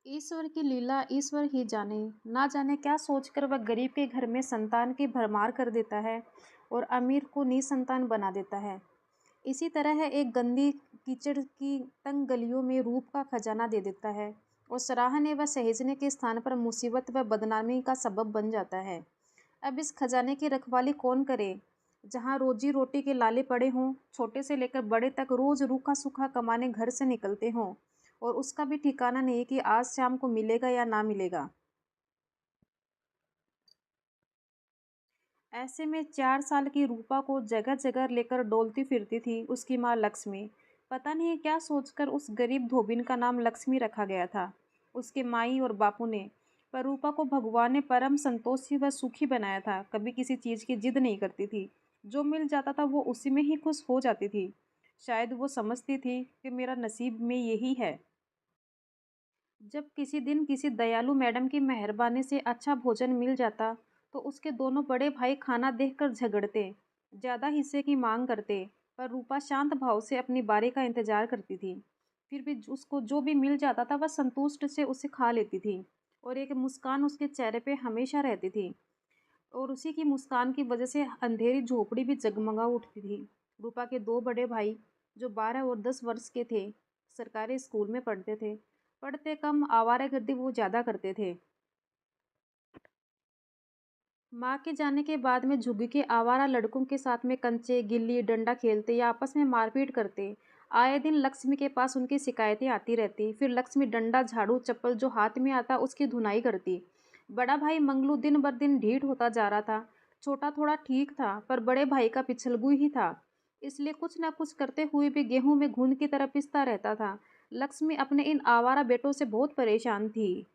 ईश्वर की लीला ईश्वर ही जाने। ना जाने क्या सोचकर वह गरीब के घर में संतान की भरमार कर देता है और अमीर को निसंतान बना देता है। इसी तरह है एक गंदी कीचड़ की तंग गलियों में रूप का खजाना दे देता है और सराहने व सहेजने के स्थान पर मुसीबत व बदनामी का सबब बन जाता है। अब इस खजाने की रखवाली कौन करे, जहाँ रोजी रोटी के लाले पड़े हों, छोटे से लेकर बड़े तक रोज रूखा सूखा कमाने घर से निकलते हों और उसका भी ठिकाना नहीं कि आज शाम को मिलेगा या ना मिलेगा। ऐसे में 4 साल की रूपा को जगह जगह लेकर डोलती फिरती थी उसकी माँ लक्ष्मी। पता नहीं क्या सोचकर उस गरीब धोबिन का नाम लक्ष्मी रखा गया था उसके माई और बापू ने। पर रूपा को भगवान ने परम संतोषी व सुखी बनाया था, कभी किसी चीज़ की जिद नहीं करती थी। जो मिल जाता था वो उसी में ही खुश हो जाती थी। शायद वो समझती थी कि मेरा नसीब में यही है। जब किसी दिन किसी दयालु मैडम की मेहरबानी से अच्छा भोजन मिल जाता तो उसके दोनों बड़े भाई खाना देखकर झगड़ते, ज़्यादा हिस्से की मांग करते। पर रूपा शांत भाव से अपनी बारी का इंतजार करती थी। फिर भी उसको जो भी मिल जाता था वह संतुष्ट से उसे खा लेती थी और एक मुस्कान उसके चेहरे पे हमेशा रहती थी। और उसी की मुस्कान की वजह से अंधेरी झोपड़ी भी जगमगा उठती थी। रूपा के दो बड़े भाई जो 12 और 10 वर्ष के थे सरकारी स्कूल में पढ़ते थे। पढ़ते कम, आवारागर्दी वो ज़्यादा करते थे। माँ के जाने के बाद में झुग्गी के आवारा लड़कों के साथ में कंचे गिल्ली डंडा खेलते या आपस में मारपीट करते। आए दिन लक्ष्मी के पास उनकी शिकायतें आती रहती। फिर लक्ष्मी डंडा झाड़ू चप्पल जो हाथ में आता उसकी धुनाई करती। बड़ा भाई मंगलू दिन बर दिन ढीठ होता जा रहा था। छोटा थोड़ा ठीक था पर बड़े भाई का पिछलगू ही था, इसलिए कुछ ना कुछ करते हुए भी गेहूं में घुन की तरह पिसता रहता था। लक्ष्मी अपने इन आवारा बेटों से बहुत परेशान थी।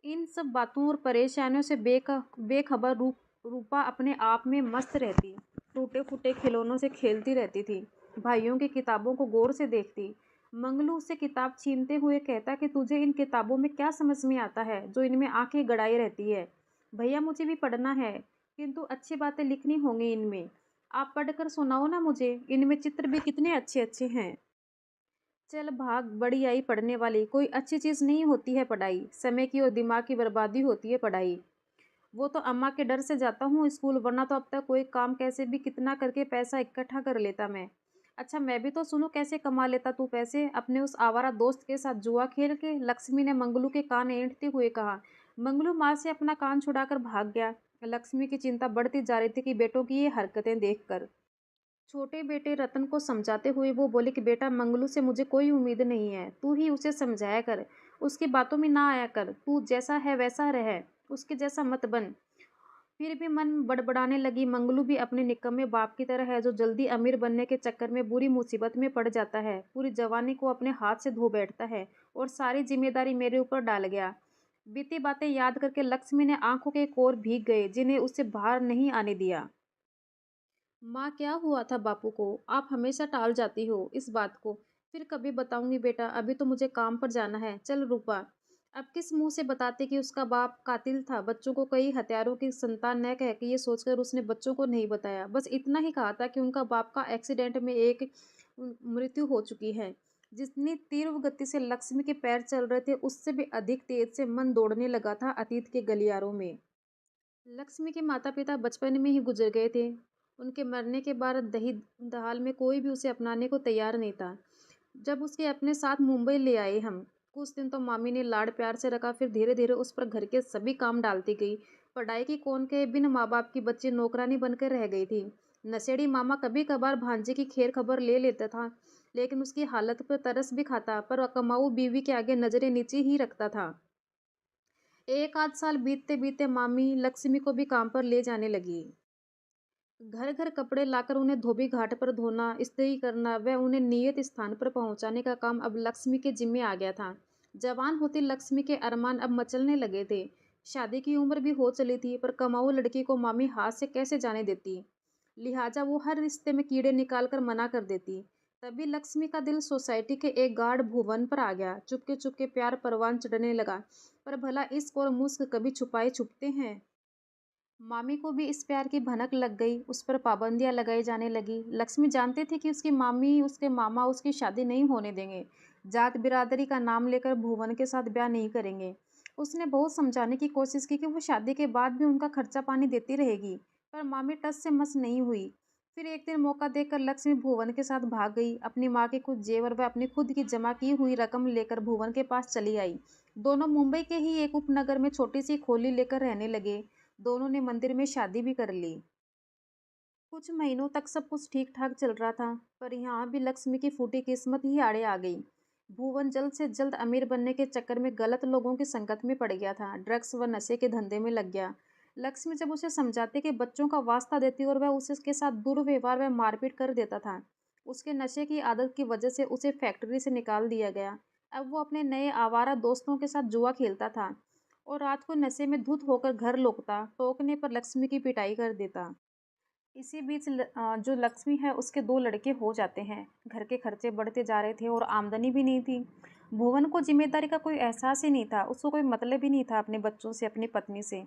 इन सब बातों और परेशानियों से बेखबर रूपा अपने आप में मस्त रहती। टूटे फूटे खिलौनों से खेलती रहती थी। भाइयों की किताबों को गौर से देखती। मंगलू उससे किताब छीनते हुए कहता कि तुझे इन किताबों में क्या समझ में आता है जो इनमें आंखें गड़ाई रहती है। भैया मुझे भी पढ़ना है, किंतु अच्छी बातें लिखनी होंगी इनमें। आप पढ़कर सुनाओ ना मुझे, इनमें चित्र भी कितने अच्छे अच्छे हैं। चल भाग, बड़ी आई पढ़ने वाली, कोई अच्छी चीज़ नहीं होती है पढ़ाई, समय की और दिमाग की बर्बादी होती है पढ़ाई। वो तो अम्मा के डर से जाता हूँ स्कूल, वरना तो अब तक कोई काम कैसे भी कितना करके पैसा इकट्ठा कर लेता मैं। अच्छा मैं भी तो सुनूं कैसे कमा लेता तू पैसे अपने उस आवारा दोस्त के साथ जुआ खेल के, लक्ष्मी ने मंगलू के कान ऐंठते हुए कहा। मंगलू माँ से अपना कान छुड़ाकर भाग गया। लक्ष्मी की चिंता बढ़ती जा रही थी कि बेटों की ये हरकतें देखकर। छोटे बेटे रतन को समझाते हुए वो बोले कि बेटा मंगलू से मुझे कोई उम्मीद नहीं है, तू ही उसे समझाया कर, उसकी बातों में ना आया कर, तू जैसा है वैसा रह, उसके जैसा मत बन। फिर भी मन बड़बड़ाने लगी। मंगलू भी अपने निकम्मे बाप की तरह है जो जल्दी अमीर बनने के चक्कर में बुरी मुसीबत में पड़ जाता है, पूरी जवानी को अपने हाथ से धो बैठता है और सारी जिम्मेदारी मेरे ऊपर डाल गया। बीती बातें याद करके लक्ष्मी ने आंखों के कोर भीग गए जिन्हें उससे बाहर नहीं आने दिया। माँ क्या हुआ था बापू को, आप हमेशा टाल जाती हो इस बात को। फिर कभी बताऊंगी बेटा, अभी तो मुझे काम पर जाना है, चल रूपा। अब किस मुंह से बताते कि उसका बाप कातिल था, बच्चों को कई हत्यारों की संतान न कह के ये सोचकर उसने बच्चों को नहीं बताया, बस इतना ही कहा था कि उनका बाप का एक्सीडेंट में एक मृत्यु हो चुकी है। जितनी तीव्र गति से लक्ष्मी के पैर चल रहे थे उससे भी अधिक तेज से मन दौड़ने लगा था अतीत के गलियारों में। लक्ष्मी के माता पिता बचपन में ही गुजर गए थे। उनके मरने के बाद दही दहाल में कोई भी उसे अपनाने को तैयार नहीं था। जब उसके अपने साथ मुंबई ले आए हम, कुछ दिन तो मामी ने लाड़ प्यार से रखा, फिर धीरे धीरे उस पर घर के सभी काम डालती गई। पढ़ाई की कौन कहे, बिन माँ बाप की बच्ची नौकरानी बनकर रह गई थी। नशेड़ी मामा कभी कभार भांजे की खैर खबर ले लेता था, लेकिन उसकी हालत पर तरस भी खाता, पर कमाऊ बीवी के आगे नजरें नीचे ही रखता था। एक आध साल बीतते बीतते मामी लक्ष्मी को भी काम पर ले जाने लगी। घर घर कपड़े लाकर उन्हें धोबी घाट पर धोना, इस्त्री करना व उन्हें नियत स्थान पर पहुंचाने का काम अब लक्ष्मी के जिम्मे आ गया था। जवान होती लक्ष्मी के अरमान अब मचलने लगे थे। शादी की उम्र भी हो चली थी, पर कमाऊ लड़की को मामी हाथ से कैसे जाने देती। लिहाजा वो हर रिश्ते में कीड़े निकाल कर मना कर देती। तभी लक्ष्मी का दिल सोसाइटी के एक गाढ़ भुवन पर आ गया। चुपके चुपके प्यार परवान चढ़ने लगा। पर भला इश्क और मुस्क कभी छुपाए छुपते हैं। मामी को भी इस प्यार की भनक लग गई, उस पर पाबंदियां लगाई जाने लगी। लक्ष्मी जानती थी कि उसकी मामी उसके मामा उसकी शादी नहीं होने देंगे, जात बिरादरी का नाम लेकर भुवन के साथ ब्याह नहीं करेंगे। उसने बहुत समझाने की कोशिश की कि वो शादी के बाद भी उनका खर्चा पानी देती रहेगी, पर मामी टस से मस नहीं हुई। फिर एक दिन मौका देखकर लक्ष्मी भुवन के साथ भाग गई। अपनी माँ के कुछ जेवर व अपनी खुद की जमा की हुई रकम लेकर भुवन के पास चली आई। दोनों मुंबई के ही एक उपनगर में छोटी सी खोली लेकर रहने लगे। दोनों ने मंदिर में शादी भी कर ली। कुछ महीनों तक सब कुछ ठीक ठाक चल रहा था, पर यहाँ भी लक्ष्मी की फूटी किस्मत ही आड़े आ गई। भुवन जल्द से जल्द अमीर बनने के चक्कर में गलत लोगों की संगत में पड़ गया था। ड्रग्स व नशे के धंधे में लग गया। लक्ष्मी जब उसे समझाते कि बच्चों का वास्ता देती और वह उसे के साथ दुर्व्यवहार व मारपीट कर देता था। उसके नशे की आदत की वजह से उसे फैक्ट्री से निकाल दिया गया। अब वो अपने नए आवारा दोस्तों के साथ जुआ खेलता था और रात को नशे में धुत होकर घर लौटता। टोकने पर लक्ष्मी की पिटाई कर देता। इसी बीच जो लक्ष्मी है उसके 2 लड़के हो जाते हैं। घर के खर्चे बढ़ते जा रहे थे और आमदनी भी नहीं थी। भुवन को जिम्मेदारी का कोई एहसास ही नहीं था। उसको कोई मतलब ही नहीं था अपने बच्चों से, अपनी पत्नी से।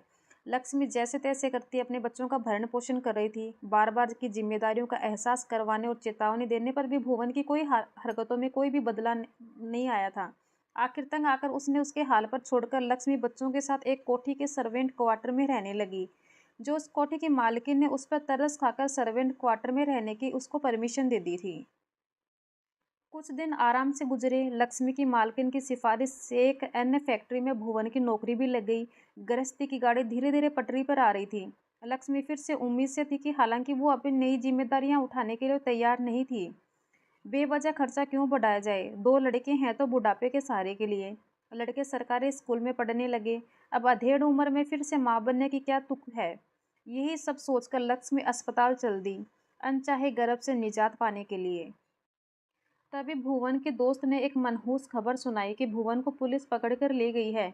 लक्ष्मी जैसे तैसे करती अपने बच्चों का भरण पोषण कर रही थी। बार बार की जिम्मेदारियों का एहसास करवाने और चेतावनी देने पर भी भुवन की कोई हरकतों में कोई भी बदला नहीं आया था। आखिर तंग आकर उसने उसके हाल पर छोड़कर लक्ष्मी बच्चों के साथ एक कोठी के सर्वेंट क्वार्टर में रहने लगी। जो उस कोठी की मालकिन ने उस पर तरस खाकर सर्वेंट क्वार्टर में रहने की उसको परमिशन दे दी थी। कुछ दिन आराम से गुजरे। लक्ष्मी की मालकिन की सिफारिश से एक अन्य फैक्ट्री में भुवन की नौकरी भी लग गई। गृहस्थी की गाड़ी धीरे धीरे पटरी पर आ रही थी। लक्ष्मी फिर से उम्मीद से थी कि हालांकि वो अपनी नई जिम्मेदारियां उठाने के लिए तैयार नहीं थी। बेवजह खर्चा क्यों बढ़ाया जाए, 2 लड़के हैं तो बुढ़ापे के सहारे के लिए। लड़के सरकारी स्कूल में पढ़ने लगे। अब अधेड़ उम्र में फिर से माँ बनने की क्या तुक है। यही सब सोचकर लक्ष्मी अस्पताल चल दी, अनचाहे गर्भ से निजात पाने के लिए। तभी भुवन के दोस्त ने एक मनहूस खबर सुनाई कि भुवन को पुलिस पकड़ कर ले गई है,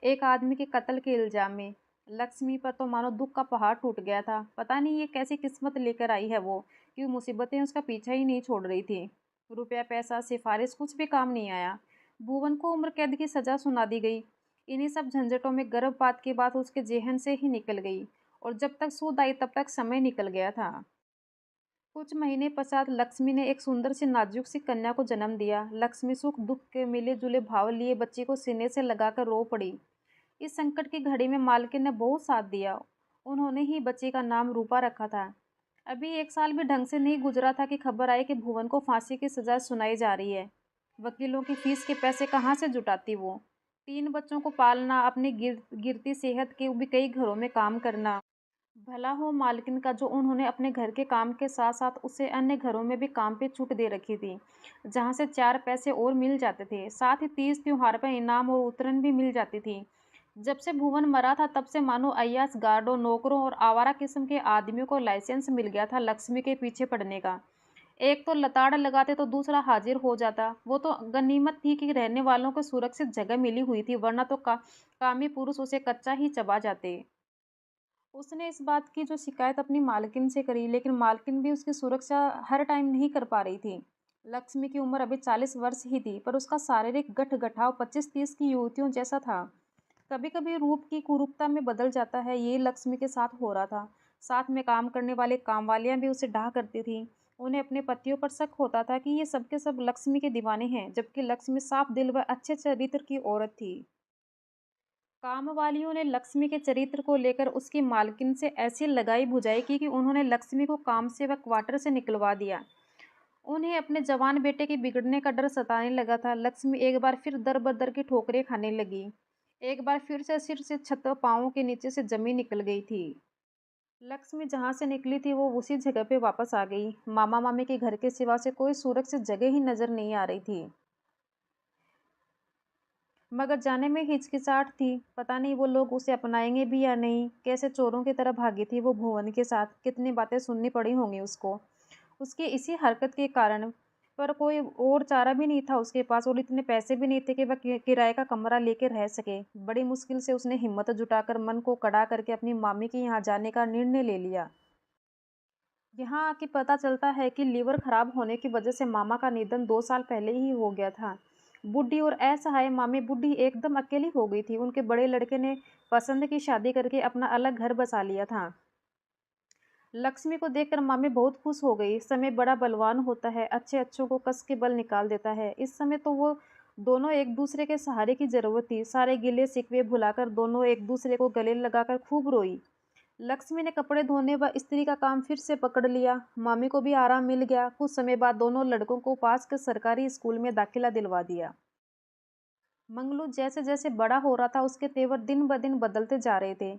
एक आदमी के कत्ल के इल्जाम में। लक्ष्मी पर तो मानो दुख का पहाड़ टूट गया था। पता नहीं ये कैसी किस्मत लेकर आई है वो, कि मुसीबतें उसका पीछा ही नहीं छोड़ रही थी। रुपया पैसा सिफारिश कुछ भी काम नहीं आया। भुवन को उम्र कैद की सजा सुना दी गई। इन्हीं सब झंझटों में गर्भपात की बात उसके जेहन से ही निकल गई, और जब तक सूद आई तब तक समय निकल गया था। कुछ महीने पश्चात लक्ष्मी ने एक सुंदर सी नाजुक सी कन्या को जन्म दिया। लक्ष्मी सुख दुख के मिले जुले भाव लिए बच्ची को सीने से लगाकर रो पड़ी। इस संकट की घड़ी में मालकिन ने बहुत साथ दिया। उन्होंने ही बच्ची का नाम रूपा रखा था। अभी 1 साल भी ढंग से नहीं गुजरा था कि खबर आई कि भुवन को फांसी की सजा सुनाई जा रही है। वकीलों की फीस के पैसे कहाँ से जुटाती वो। 3 बच्चों को पालना, अपनी गिरती सेहत के भी कई घरों में काम करना। भला हो मालकिन का, जो उन्होंने अपने घर के काम के साथ साथ उसे अन्य घरों में भी काम पे छूट दे रखी थी, जहाँ से 4 पैसे और मिल जाते थे। साथ ही तीज त्योहार पर इनाम और उतरन भी मिल जाती थी। जब से भुवन मरा था तब से मानो अय्याश गार्डों, नौकरों और आवारा किस्म के आदमियों को लाइसेंस मिल गया था लक्ष्मी के पीछे पड़ने का। एक तो लताड़ लगाते तो दूसरा हाजिर हो जाता। वो तो गनीमत थी कि रहने वालों को सुरक्षित जगह मिली हुई थी, वरना तो कामी पुरुष उसे कच्चा ही चबा जाते। उसने इस बात की जो शिकायत अपनी मालकिन से करी, लेकिन मालकिन भी उसकी सुरक्षा हर टाइम नहीं कर पा रही थी। लक्ष्मी की उम्र अभी 40 वर्ष ही थी, पर उसका शारीरिक गठगठाव 25-30 की युवतियों जैसा था। कभी कभी रूप की कुरूपता में बदल जाता है, ये लक्ष्मी के साथ हो रहा था। साथ में काम करने वाले कामवालियां भी उसे डाह करती थी। उन्हें अपने पतियों पर शक होता था कि ये सबके सब लक्ष्मी के दीवाने हैं, जबकि लक्ष्मी साफ दिल व अच्छे चरित्र की औरत थी। काम वालियों ने लक्ष्मी के चरित्र को लेकर उसकी मालकिन से ऐसी लगाई बुझाई की कि उन्होंने लक्ष्मी को काम से व क्वार्टर से निकलवा दिया। उन्हें अपने जवान बेटे के बिगड़ने का डर सताने लगा था। लक्ष्मी एक बार फिर दर बदर की ठोकरें खाने लगी। एक बार फिर से सिर से छत पाँवों के नीचे से जमीन निकल गई थी। लक्ष्मी जहाँ से निकली थी वो उसी जगह पे वापस आ गई। मामा मामी के घर के सिवा से कोई सुरक्षित जगह ही नजर नहीं आ रही थी। मगर जाने में हिचकिचाहट थी। पता नहीं वो लोग उसे अपनाएंगे भी या नहीं। कैसे चोरों की तरह भागी थी वो भुवन के साथ। कितनी बातें सुननी पड़ी होंगी उसको, उसकी इसी हरकत के कारण। पर कोई और चारा भी नहीं था उसके पास, और इतने पैसे भी नहीं थे कि वह किराए का कमरा लेकर रह सके। बड़ी मुश्किल से उसने हिम्मत जुटाकर मन को कड़ा करके अपनी मामी के यहाँ जाने का निर्णय ले लिया। यहाँ आके पता चलता है कि लीवर खराब होने की वजह से मामा का निधन 2 साल पहले ही हो गया था। बूढ़ी और असहाय मामी बूढ़ी एकदम अकेली हो गई थी। उनके बड़े लड़के ने पसंद की शादी करके अपना अलग घर बसा लिया था। लक्ष्मी को देखकर मामी बहुत खुश हो गई। समय बड़ा बलवान होता है, अच्छे अच्छों को कस के बल निकाल देता है। इस समय तो वो दोनों एक दूसरे के सहारे की जरूरत थी। सारे गिले शिकवे भुलाकर दोनों एक दूसरे को गले लगाकर खूब रोई। लक्ष्मी ने कपड़े धोने व इस्त्री का काम फिर से पकड़ लिया। मामी को भी आराम मिल गया। कुछ समय बाद दोनों लड़कों को पास के सरकारी स्कूल में दाखिला दिलवा दिया। मंगलू जैसे जैसे बड़ा हो रहा था, उसके तेवर दिन ब दिन बदलते जा रहे थे।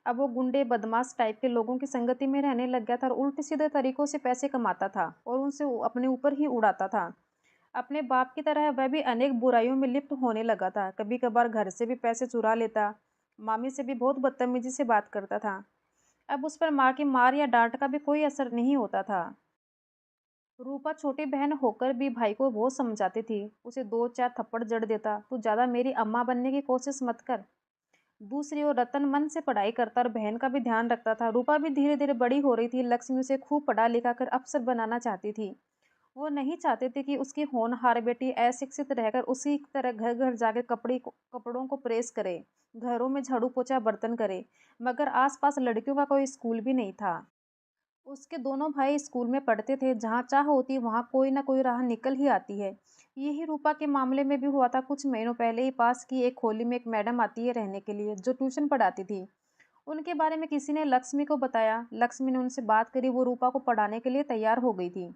अब वो गुंडे बदमाश टाइप के लोगों की संगति में रहने लग गया था और उल्टे सीधे तरीकों से पैसे कमाता था और उनसे अपने ऊपर ही उड़ाता था। अपने बाप की तरह वह भी अनेक बुराइयों में लिप्त होने लगा था। कभी कभार घर से भी पैसे चुरा लेता। मामी से भी बहुत बदतमीजी से बात करता था। अब उस पर माँ की मार या डांट का भी कोई असर नहीं होता था। रूपा छोटी बहन होकर भी भाई को बहुत समझाती थी। उसे दो चार थप्पड़ जड़ देता, तू ज़्यादा मेरी अम्मा बनने की कोशिश मत कर। दूसरी ओर रतन मन से पढ़ाई करता और बहन का भी ध्यान रखता था। रूपा भी धीरे धीरे बड़ी हो रही थी। लक्ष्मी उसे खूब पढ़ा लिखा कर अफसर बनाना चाहती थी। वो नहीं चाहते थे कि उसकी होनहार बेटी अशिक्षित रहकर उसी की तरह घर घर जाकर कपड़ों को प्रेस करे, घरों में झाड़ू पोछा बर्तन करे। मगर आसपास लड़कियों का कोई स्कूल भी नहीं था। उसके दोनों भाई स्कूल में पढ़ते थे। जहाँ चाह होती वहाँ कोई ना कोई राह निकल ही आती है। यही रूपा के मामले में भी हुआ था। कुछ महीनों पहले ही पास की एक होली में एक मैडम आती है रहने के लिए, जो ट्यूशन पढ़ाती थी। उनके बारे में किसी ने लक्ष्मी को बताया। लक्ष्मी ने उनसे बात करी। वो रूपा को पढ़ाने के लिए तैयार हो गई थी।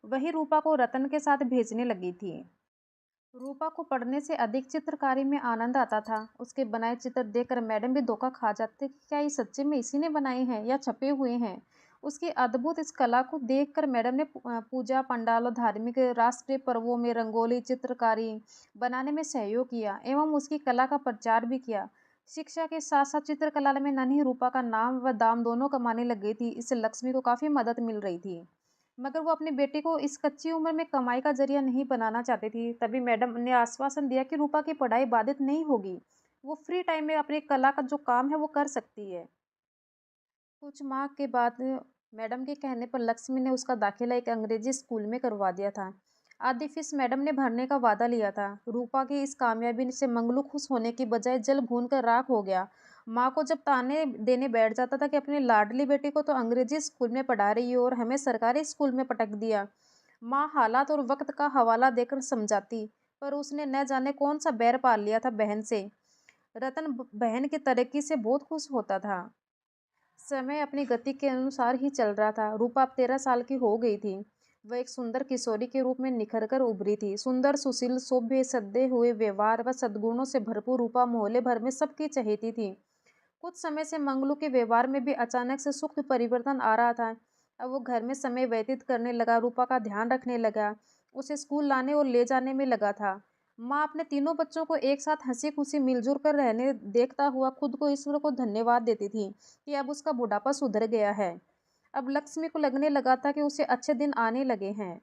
वही रूपा को रतन के साथ भेजने लगी थी। रूपा को पढ़ने से अधिक चित्रकारी में आनंद आता था। उसके बनाए चित्र देखकर मैडम भी धोखा खा जाते कि क्या ये सच्चे में इसी ने बनाए हैं या छपे हुए हैं। उसकी अद्भुत इस कला को देखकर मैडम ने पूजा पंडाल और धार्मिक राष्ट्रीय पर्वों में रंगोली चित्रकारी बनाने में सहयोग किया एवं उसकी कला का प्रचार भी किया। शिक्षा के साथ साथ चित्रकला में नन्ही रूपा का नाम व दाम दोनों कमाने लग गई थी। इससे लक्ष्मी को काफ़ी मदद मिल रही थी। मगर वो अपनी बेटी को इस कच्ची उम्र में कमाई का जरिया नहीं बनाना चाहती थी। तभी मैडम ने आश्वासन दिया कि रूपा की पढ़ाई बाधित नहीं होगी। वो फ्री टाइम में अपनी कला का जो काम है वो कर सकती है। कुछ माह के बाद मैडम के कहने पर लक्ष्मी ने उसका दाखिला एक अंग्रेजी स्कूल में करवा दिया था। आधी फीस मैडम ने भरने का वादा लिया था। रूपा की इस कामयाबी से मंगलू खुश होने की बजाय जल भून कर राख हो गया। माँ को जब ताने देने बैठ जाता था कि अपनी लाडली बेटी को तो अंग्रेजी स्कूल में पढ़ा रही हो और हमें सरकारी स्कूल में पटक दिया, माँ हालात और वक्त का हवाला देकर समझाती। पर उसने न जाने कौन सा बैर पाल लिया था बहन से। रतन बहन की तरक्की से बहुत खुश होता था। समय अपनी गति के अनुसार ही चल रहा था। रूपा अब 13 साल की हो गई थी। वह एक सुंदर किशोरी के रूप में निखर कर उभरी थी। सुंदर सुशील सभ्य सदे हुए व्यवहार व सद्गुणों से भरपूर रूपा मोहल्ले भर में सबकी चहेती थी। कुछ समय से मंगलू के व्यवहार में भी अचानक से सूक्ष्म परिवर्तन आ रहा था। अब वो घर में समय व्यतीत करने लगा, रूपा का ध्यान रखने लगा, उसे स्कूल लाने और ले जाने में लगा था। माँ अपने तीनों बच्चों को एक साथ हंसी खुशी मिलजुल कर रहने देखता हुआ खुद को ईश्वर को धन्यवाद देती थी कि अब उसका बुढ़ापा सुधर गया है। अब लक्ष्मी को लगने लगा था कि उसे अच्छे दिन आने लगे हैं।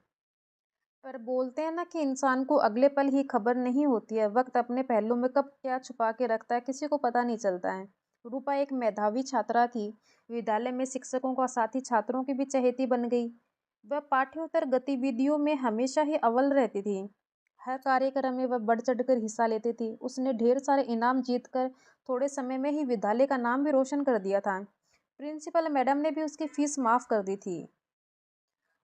पर बोलते हैं ना कि इंसान को अगले पल ही खबर नहीं होती है। वक्त अपने पहलू में कब क्या छुपा के रखता है किसी को पता नहीं चलता है। रूपा एक मेधावी छात्रा थी। विद्यालय में शिक्षकों का साथी छात्रों की भी चहेती बन गई। वह पाठ्येतर गतिविधियों में हमेशा ही अव्वल रहती थी। हर कार्यक्रम में वह बढ़ चढ़कर हिस्सा लेती थी। उसने ढेर सारे इनाम जीतकर थोड़े समय में ही विद्यालय का नाम भी रोशन कर दिया था। प्रिंसिपल मैडम ने भी उसकी फीस माफ कर दी थी।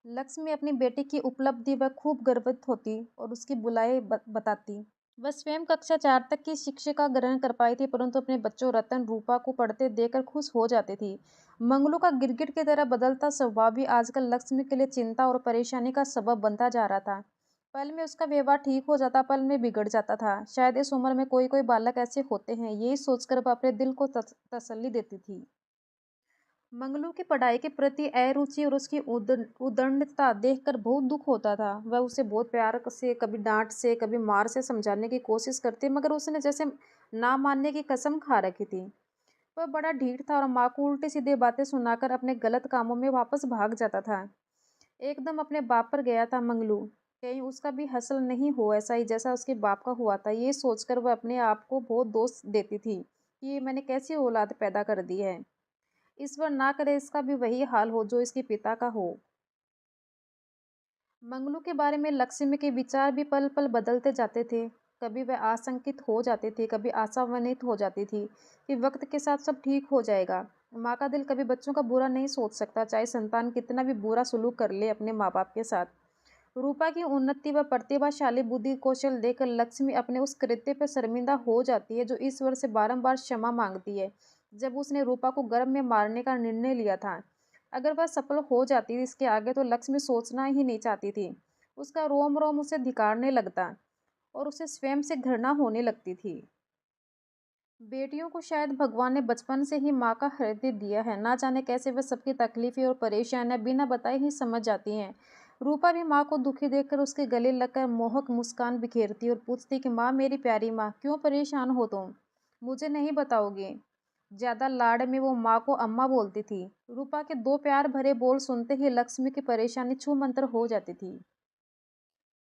लक्ष्मी अपनी बेटी की उपलब्धि वह खूब गर्वित होती और उसकी बुलाए बताती। वह स्वयं कक्षा 4 तक की शिक्षिका ग्रहण कर पाई थी, परंतु अपने बच्चों रतन रूपा को पढ़ते देखकर खुश हो जाती थी। मंगलू का गिरगिट की तरह बदलता स्वभाव भी आजकल लक्ष्मी के लिए चिंता और परेशानी का सबब बनता जा रहा था। पल में उसका व्यवहार ठीक हो जाता, पल में बिगड़ जाता था। शायद इस उम्र में कोई कोई बालक ऐसे होते हैं, यही सोचकर वह अपने दिल को तसल्ली देती थी। मंगलू की पढ़ाई के प्रति अरुचि और उसकी उद्दंडता देखकर बहुत दुख होता था। वह उसे बहुत प्यार से, कभी डांट से, कभी मार से समझाने की कोशिश करती, मगर उसने जैसे ना मानने की कसम खा रखी थी। वह बड़ा ढीठ था और माँ को उल्टी सीधे बातें सुनाकर अपने गलत कामों में वापस भाग जाता था। एकदम अपने बाप पर गया था मंगलू। कहीं उसका भी हसल नहीं हो ऐसा ही जैसा उसके बाप का हुआ था। ये सोचकर वह अपने आप को बहुत दोष देती थी कि ये मैंने कैसी औलाद पैदा कर दी है। ईश्वर ना करे इसका भी वही हाल हो जो इसके पिता का हो। मंगलू के बारे में लक्ष्मी के विचार भी पल पल बदलते जाते थे। कभी वह आशंकित हो जाती थी, कभी आशान्वित हो जाती थी कि वक्त के साथ सब ठीक हो जाएगा। माँ का दिल कभी बच्चों का बुरा नहीं सोच सकता, चाहे संतान कितना भी बुरा सलूक कर ले अपने माँ बाप के साथ। रूपा की उन्नति व प्रतिभाशाली बुद्धि कौशल देखकर लक्ष्मी अपने उस कृत्य पर शर्मिंदा हो जाती है जो ईश्वर से बारंबार क्षमा मांगती है। जब उसने रूपा को गर्भ में मारने का निर्णय लिया था, अगर वह सफल हो जाती इसके आगे तो लक्ष्मी सोचना ही नहीं चाहती थी। उसका रोम रोम उसे धिकारने लगता और उसे स्वयं से घृणा होने लगती थी। बेटियों को शायद भगवान ने बचपन से ही माँ का हृदय दिया है, ना जाने कैसे वह सबकी तकलीफें और परेशानियां बिना बताए ही समझ जाती हैं। रूपा भी माँ को दुखी देखकर उसके गले लगकर मोहक मुस्कान बिखेरती और पूछती कि माँ, मेरी प्यारी माँ, क्यों परेशान हो तुम? मुझे नहीं बताओगे? ज्यादा लाड़ में वो माँ को अम्मा बोलती थी। रूपा के दो प्यार भरे बोल सुनते ही लक्ष्मी की परेशानी छू मंतर हो जाती थी।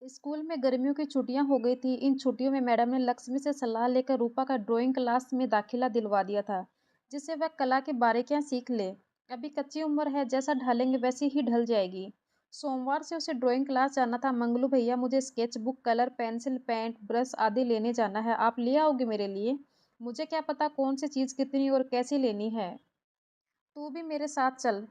स्कूल में गर्मियों की छुट्टियां हो गई थी। इन छुट्टियों में मैडम ने लक्ष्मी से सलाह लेकर रूपा का ड्राइंग क्लास में दाखिला दिलवा दिया था, जिससे वह कला की बारीकियां सीख ले। अभी कच्ची उम्र है, जैसा ढलेंगे वैसी ही ढल जाएगी। सोमवार से उसे ड्राइंग क्लास जाना था। मंगलू भैया, मुझे sketch book, colour pencil, paint, brush आदि लेने जाना है, आप ले आओगे मेरे लिए? मुझे क्या पता कौन सी चीज़ कितनी और कैसी लेनी है। तू भी मेरे साथ चल।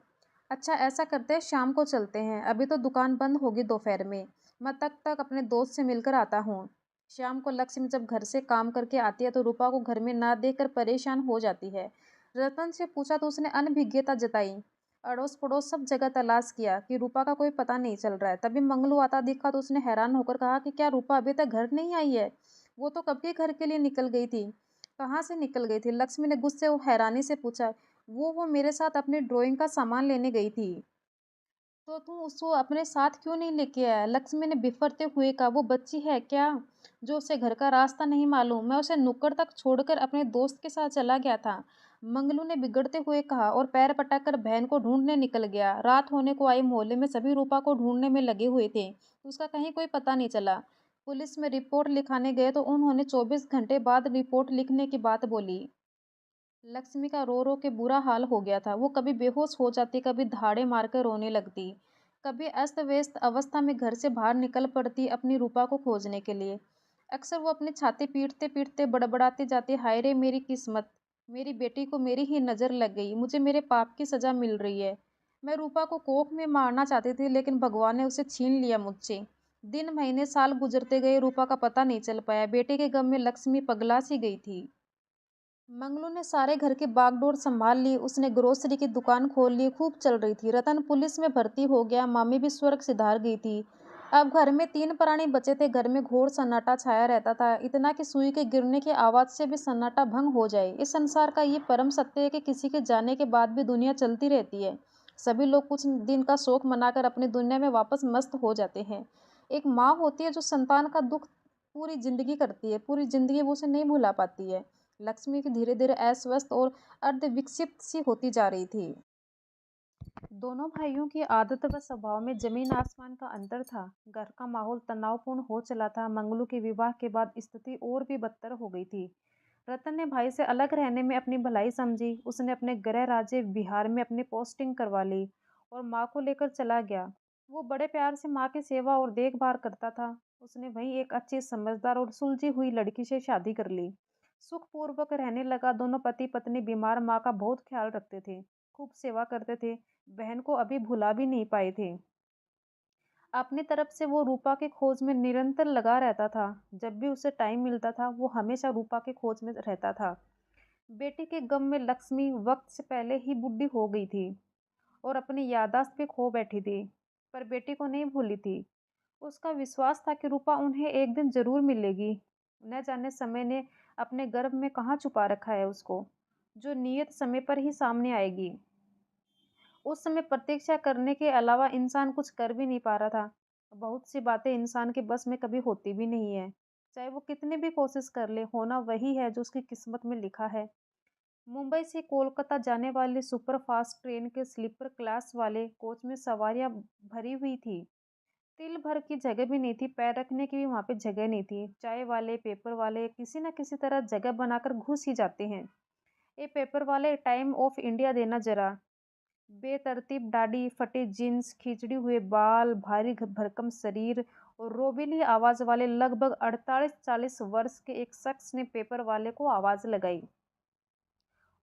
अच्छा, ऐसा करते हैं, शाम को चलते हैं, अभी तो दुकान बंद होगी दोपहर में। मैं तक तक अपने दोस्त से मिलकर आता हूँ। शाम को लक्ष्मी जब घर से काम करके आती है तो रूपा को घर में ना देखकर परेशान हो जाती है। रतन से पूछा तो उसने अनभिज्ञता जताई। अड़ोस पड़ोस सब जगह तलाश किया कि रूपा का कोई पता नहीं चल रहा है। तभी मंगलू आता दिखा तो उसने हैरान होकर कहा कि क्या रूपा अभी तक घर नहीं आई है? वो तो कब के घर के लिए निकल गई थी। कहाँ से निकल गई थी? लक्ष्मी ने गुस्से और हैरानी से पूछा। वो मेरे साथ अपनी ड्राइंग का सामान लेने गई थी। तो तू उसको अपने साथ क्यों नहीं लेके आया? लक्ष्मी ने बिफरते हुए कहा। वो बच्ची है क्या जो उसे घर का रास्ता नहीं मालूम? मैं उसे नुक्कड़ तक छोड़कर अपने दोस्त के साथ चला गया था, मंगलू ने बिगड़ते हुए कहा और पैर पटक कर बहन को ढूंढने निकल गया। रात होने को आई, मोहल्ले में सभी रूपा को ढूंढने में लगे हुए थे, उसका कहीं कोई पता नहीं चला। पुलिस में रिपोर्ट लिखाने गए तो उन्होंने 24 घंटे बाद रिपोर्ट लिखने की बात बोली। लक्ष्मी का रो रो के बुरा हाल हो गया था। वो कभी बेहोश हो जाती, कभी धाड़े मारकर रोने लगती, कभी अस्त व्यस्त अवस्था में घर से बाहर निकल पड़ती अपनी रूपा को खोजने के लिए। अक्सर वो अपनी छाती पीटते पीटते बड़बड़ाती जाती, हाय रे मेरी किस्मत, मेरी बेटी को मेरी ही नज़र लग गई, मुझे मेरे पाप की सज़ा मिल रही है। मैं रूपा को कोख में मारना चाहती थी लेकिन भगवान ने उसे छीन लिया मुझसे। दिन महीने साल गुजरते गए, रूपा का पता नहीं चल पाया। बेटे के गम में लक्ष्मी पगला सी गई थी। मंगलू ने सारे घर की बागडोर संभाल ली। उसने ग्रोसरी की दुकान खोल ली, खूब चल रही थी। रतन पुलिस में भर्ती हो गया। मामी भी स्वर्ग सिधार गई थी। अब घर में 3 प्राणी बचे थे। घर में घोर सन्नाटा छाया रहता था, इतना कि सुई के गिरने की आवाज़ से भी सन्नाटा भंग हो जाए। इस संसार का ये परम सत्य है कि किसी के जाने के बाद भी दुनिया चलती रहती है। सभी लोग कुछ दिन का शोक मनाकर अपनी दुनिया में वापस मस्त हो जाते हैं। एक माँ होती है जो संतान का दुख पूरी जिंदगी करती है, पूरी जिंदगी वो उसे नहीं भुला पाती है। लक्ष्मी की धीरे धीरे अस्वस्थ और अर्धविकसित सी होती जा रही थी। दोनों भाइयों की आदत व स्वभाव में जमीन आसमान का अंतर था। घर का माहौल तनावपूर्ण हो चला था। मंगलू के विवाह के बाद स्थिति और भी बदतर हो गई थी। रतन ने भाई से अलग रहने में अपनी भलाई समझी। उसने अपने गृह राज्य बिहार में अपनी पोस्टिंग करवा ली और माँ को लेकर चला गया। वो बड़े प्यार से माँ की सेवा और देखभाल करता था। उसने वहीं एक अच्छी समझदार और सुलझी हुई लड़की से शादी कर ली। सुखपूर्वक रहने लगा। दोनों पति पत्नी बीमार माँ का बहुत ख्याल रखते थे, खूब सेवा करते थे। बहन को अभी भुला भी नहीं पाए थे। अपनी तरफ से वो रूपा की खोज में निरंतर लगा रहता था। जब भी उसे टाइम मिलता था वो हमेशा रूपा की खोज में रहता था। बेटी के गम में लक्ष्मी वक्त से पहले ही बुढ़ी हो गई थी और अपनी याददाश्त भी खो बैठी थी, पर बेटी को नहीं भूली थी। उसका विश्वास था कि रूपा उन्हें एक दिन जरूर मिलेगी। न जाने समय ने अपने गर्भ में कहाँ छुपा रखा है उसको, जो नियत समय पर ही सामने आएगी। उस समय प्रतीक्षा करने के अलावा इंसान कुछ कर भी नहीं पा रहा था। बहुत सी बातें इंसान के बस में कभी होती भी नहीं है, चाहे वो कितनी भी कोशिश कर ले, होना वही है जो उसकी किस्मत में लिखा है। मुंबई से कोलकाता जाने वाली सुपरफास्ट ट्रेन के स्लीपर क्लास वाले कोच में सवारियां भरी हुई थी। तिल भर की जगह भी नहीं थी, पैर रखने की भी वहां पे जगह नहीं थी। चाय वाले, पेपर वाले किसी न किसी तरह जगह बनाकर घुस ही जाते हैं। ये पेपर वाले, टाइम ऑफ इंडिया देना जरा। बेतरतीब दाढ़ी, फटी जीन्स, खिंचड़ी हुए बाल, भारी भरकम शरीर और रोबीली आवाज वाले लगभग 48-40 वर्ष के एक शख्स ने पेपर वाले को आवाज लगाई।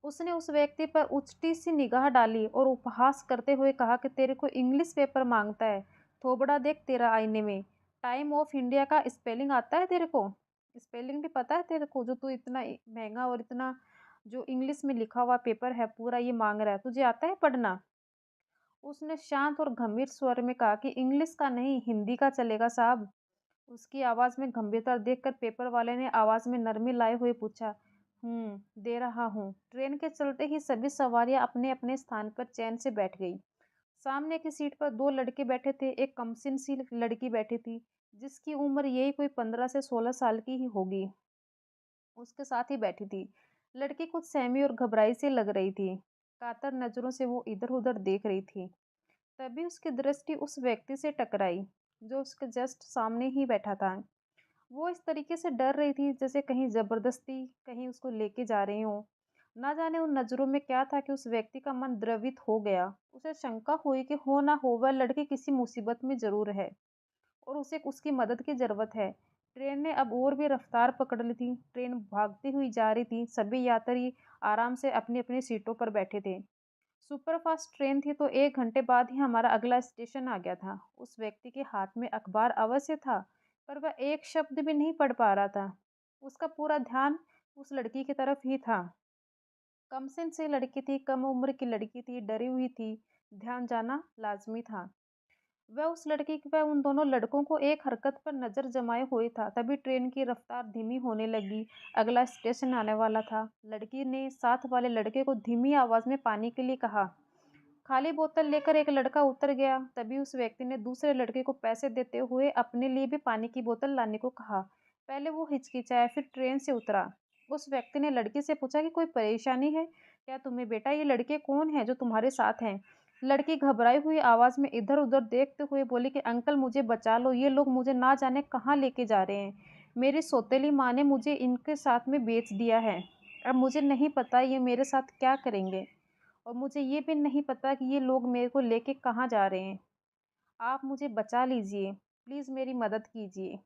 उसने उस व्यक्ति पर उचटी सी निगाह डाली और उपहास करते हुए कहा कि तेरे को इंग्लिश पेपर मांगता है। थोबड़ा देख तेरा आईने में। टाइम ऑफ इंडिया का स्पेलिंग आता है तेरे को? स्पेलिंग भी पता है तेरे को, जो तू इतना महंगा और इतना जो इंग्लिश में लिखा हुआ पेपर है पूरा ये मांग रहा है, तुझे आता है पढ़ना? उसने शांत और गंभीर स्वर में कहा कि इंग्लिश का नहीं, हिंदी का चलेगा साहब। उसकी आवाज़ में गंभीरता देखकर पेपर वाले ने आवाज़ में नरमी लाए हुए पूछा, दे रहा हूँ। ट्रेन के चलते ही सभी सवारियाँ अपने-अपने स्थान पर चैन से बैठ गईं। सामने की सीट पर 2 लड़के बैठे थे, एक कमसिन सी लड़की बैठी थी, जिसकी उम्र यही कोई 15 से 16 साल की ही होगी। उसके साथ ही बैठी थी। लड़की कुछ सहमी और घबराई सी लग रही थी। कातर नज़रों से वो इधर-उधर देख रही थी। तभी उसकी दृष्टि उस व्यक्ति से टकराई, जो उसके जस्ट सामने ही बैठा था। वो इस तरीके से डर रही थी जैसे कहीं ज़बरदस्ती कहीं उसको लेके जा रहे हों। ना जाने उन नज़रों में क्या था कि उस व्यक्ति का मन द्रवित हो गया। उसे शंका हुई कि हो ना हो वह लड़की किसी मुसीबत में ज़रूर है और उसे उसकी मदद की ज़रूरत है। ट्रेन ने अब और भी रफ्तार पकड़ ली थी। ट्रेन भागती हुई जा रही थी। सभी यात्री आराम से अपनी-अपनी सीटों पर बैठे थे। सुपरफास्ट ट्रेन थी तो 1 घंटे बाद ही हमारा अगला स्टेशन आ गया था। उस व्यक्ति के हाथ में अखबार अवश्य था, पर वह एक शब्द भी नहीं पढ़ पा रहा था। उसका पूरा ध्यान उस लड़की की तरफ ही था। कमसिन सी लड़की थी, कम उम्र की लड़की थी, डरी हुई थी। ध्यान जाना लाज़मी था। वह उस लड़की व उन दोनों लड़कों को एक हरकत पर नज़र जमाए हुए था। तभी ट्रेन की रफ्तार धीमी होने लगी। अगला स्टेशन आने वाला था। लड़की ने साथ वाले लड़के को धीमी आवाज़ में पानी के लिए कहा। खाली बोतल लेकर एक लड़का उतर गया। तभी उस व्यक्ति ने दूसरे लड़के को पैसे देते हुए अपने लिए भी पानी की बोतल लाने को कहा। पहले वो हिचकिचाया, फिर ट्रेन से उतरा। उस व्यक्ति ने लड़की से पूछा कि कोई परेशानी है क्या तुम्हें बेटा? ये लड़के कौन हैं जो तुम्हारे साथ हैं? लड़की घबराई हुई आवाज़ में इधर-उधर देखते हुए बोली कि अंकल मुझे बचा लो, ये लोग मुझे ना जाने कहाँ लेके जा रहे हैं। मेरी सौतेली माँ ने मुझे इनके साथ में बेच दिया है। अब मुझे नहीं पता ये मेरे साथ क्या करेंगे। और मुझे ये भी नहीं पता कि ये लोग मेरे को लेके कहाँ जा रहे हैं। आप मुझे बचा लीजिए, प्लीज़ मेरी मदद कीजिए।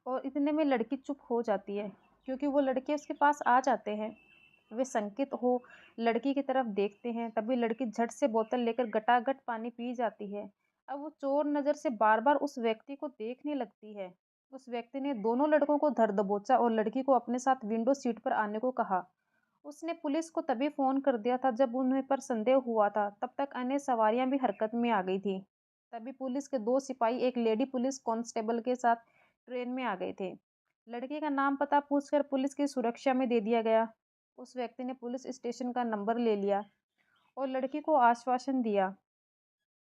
और इतने में लड़की चुप हो जाती है, क्योंकि वो लड़के उसके पास आ जाते हैं। वे शंकित हो लड़की की तरफ देखते हैं, तभी लड़की झट से बोतल लेकर गटागट पानी पी जाती है। अब वो चोर नज़र से बार-बार उस व्यक्ति को देखने लगती है। उस व्यक्ति ने दोनों लड़कों को धर दबोचा और लड़की को अपने साथ विंडो सीट पर आने को कहा। उसने पुलिस को तभी फ़ोन कर दिया था जब उन्हें पर संदेह हुआ था। तब तक अन्य सवारियां भी हरकत में आ गई थी। तभी पुलिस के 2 सिपाही एक लेडी पुलिस कांस्टेबल के साथ ट्रेन में आ गए थे। लड़के का नाम पता पूछकर पुलिस की सुरक्षा में दे दिया गया। उस व्यक्ति ने पुलिस स्टेशन का नंबर ले लिया और लड़की को आश्वासन दिया।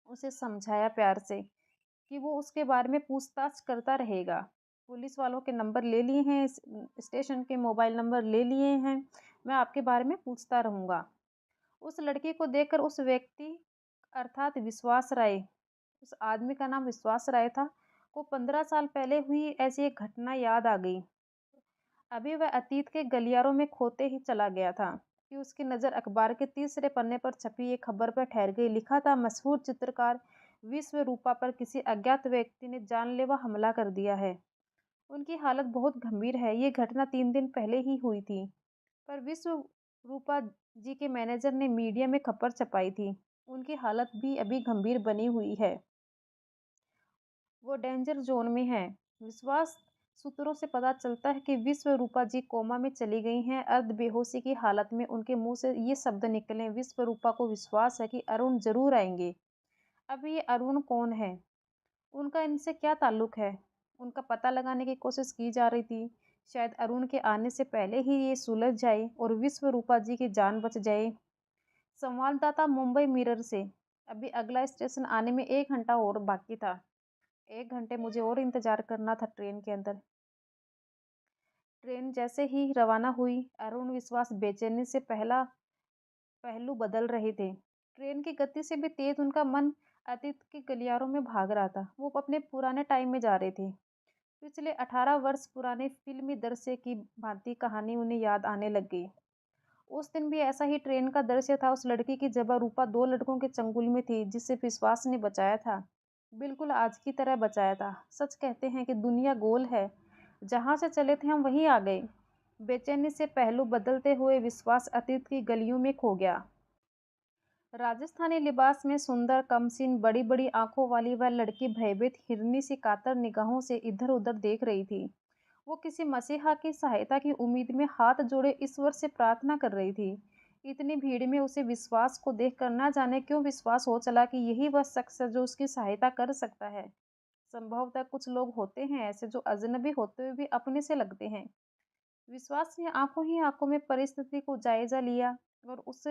उसे समझाया प्यार से कि वो उसके बारे में पूछताछ करता रहेगा। पुलिस वालों के नंबर ले लिए हैं, स्टेशन के मोबाइल नंबर ले लिए हैं। मैं आपके बारे में पूछता रहूँगा। उस लड़की को देखकर उस व्यक्ति अर्थात विश्वास राय, उस आदमी का नाम विश्वास राय था, को 15 साल पहले हुई ऐसी एक घटना याद आ गई। अभी वह अतीत के गलियारों में खोते ही चला गया था कि उसकी नज़र अखबार के तीसरे पन्ने पर छपी एक खबर पर ठहर गई। लिखा था, मशहूर चित्रकार विश्व रूपा पर किसी अज्ञात व्यक्ति ने जानलेवा हमला कर दिया है। उनकी हालत बहुत गंभीर है। ये घटना 3 दिन पहले ही हुई थी, पर विश्व रूपा जी के मैनेजर ने मीडिया में खबर छपाई थी। उनकी हालत भी अभी गंभीर बनी हुई है। वो डेंजर जोन में हैं। विश्वास सूत्रों से पता चलता है कि विश्व रूपा जी कोमा में चली गई हैं। अर्ध बेहोशी की हालत में उनके मुंह से ये शब्द निकले, विश्व रूपा को विश्वास है कि अरुण जरूर आएंगे। अब ये अरुण कौन है? उनका इनसे क्या ताल्लुक है? उनका पता लगाने की कोशिश की जा रही थी। शायद अरुण के आने से पहले ही ये सुलझ जाए और विश्व रूपा जी की जान बच जाए। संवाददाता मुंबई मिरर से। अभी अगला स्टेशन आने में 1 घंटा और बाकी था। 1 घंटे मुझे और इंतजार करना था ट्रेन के अंदर। ट्रेन जैसे ही रवाना हुई, अरुण विश्वास बेचैनी से पहला पहलू बदल रहे थे। ट्रेन की गति से भी तेज उनका मन अतीत के गलियारों में भाग रहा था। वो अपने पुराने टाइम में जा रहे थे। पिछले 18 वर्ष पुराने फिल्मी दृश्य की भांति कहानी उन्हें याद आने लग गई। उस दिन भी ऐसा ही ट्रेन का दृश्य था। उस लड़की की जबा रूपा 2 लड़कों के चंगुल में थी, जिसे विश्वास ने बचाया था। बिल्कुल आज की तरह बचाया था। सच कहते हैं कि दुनिया गोल है। जहाँ से चले थे हम वहीं आ गए। बेचैनी से पहलू बदलते हुए विश्वास अतीत की गलियों में खो गया। राजस्थानी लिबास में सुंदर कमसीन बड़ी बड़ी आंखों वाली वह लड़की भयभीत हिरनी सी कातर निगाहों से इधर उधर देख रही थी। वो किसी मसीहा की सहायता की उम्मीद में हाथ जोड़े ईश्वर से प्रार्थना कर रही थी। इतनी भीड़ में उसे विश्वास को देखकर न जाने क्यों विश्वास हो चला कि यही वह शख्स है जो उसकी सहायता कर सकता है। संभवतः कुछ लोग होते हैं ऐसे जो अजनबी होते हुए भी अपने से लगते हैं। विश्वास ने आंखों ही आंखों में परिस्थिति को जायजा लिया और उस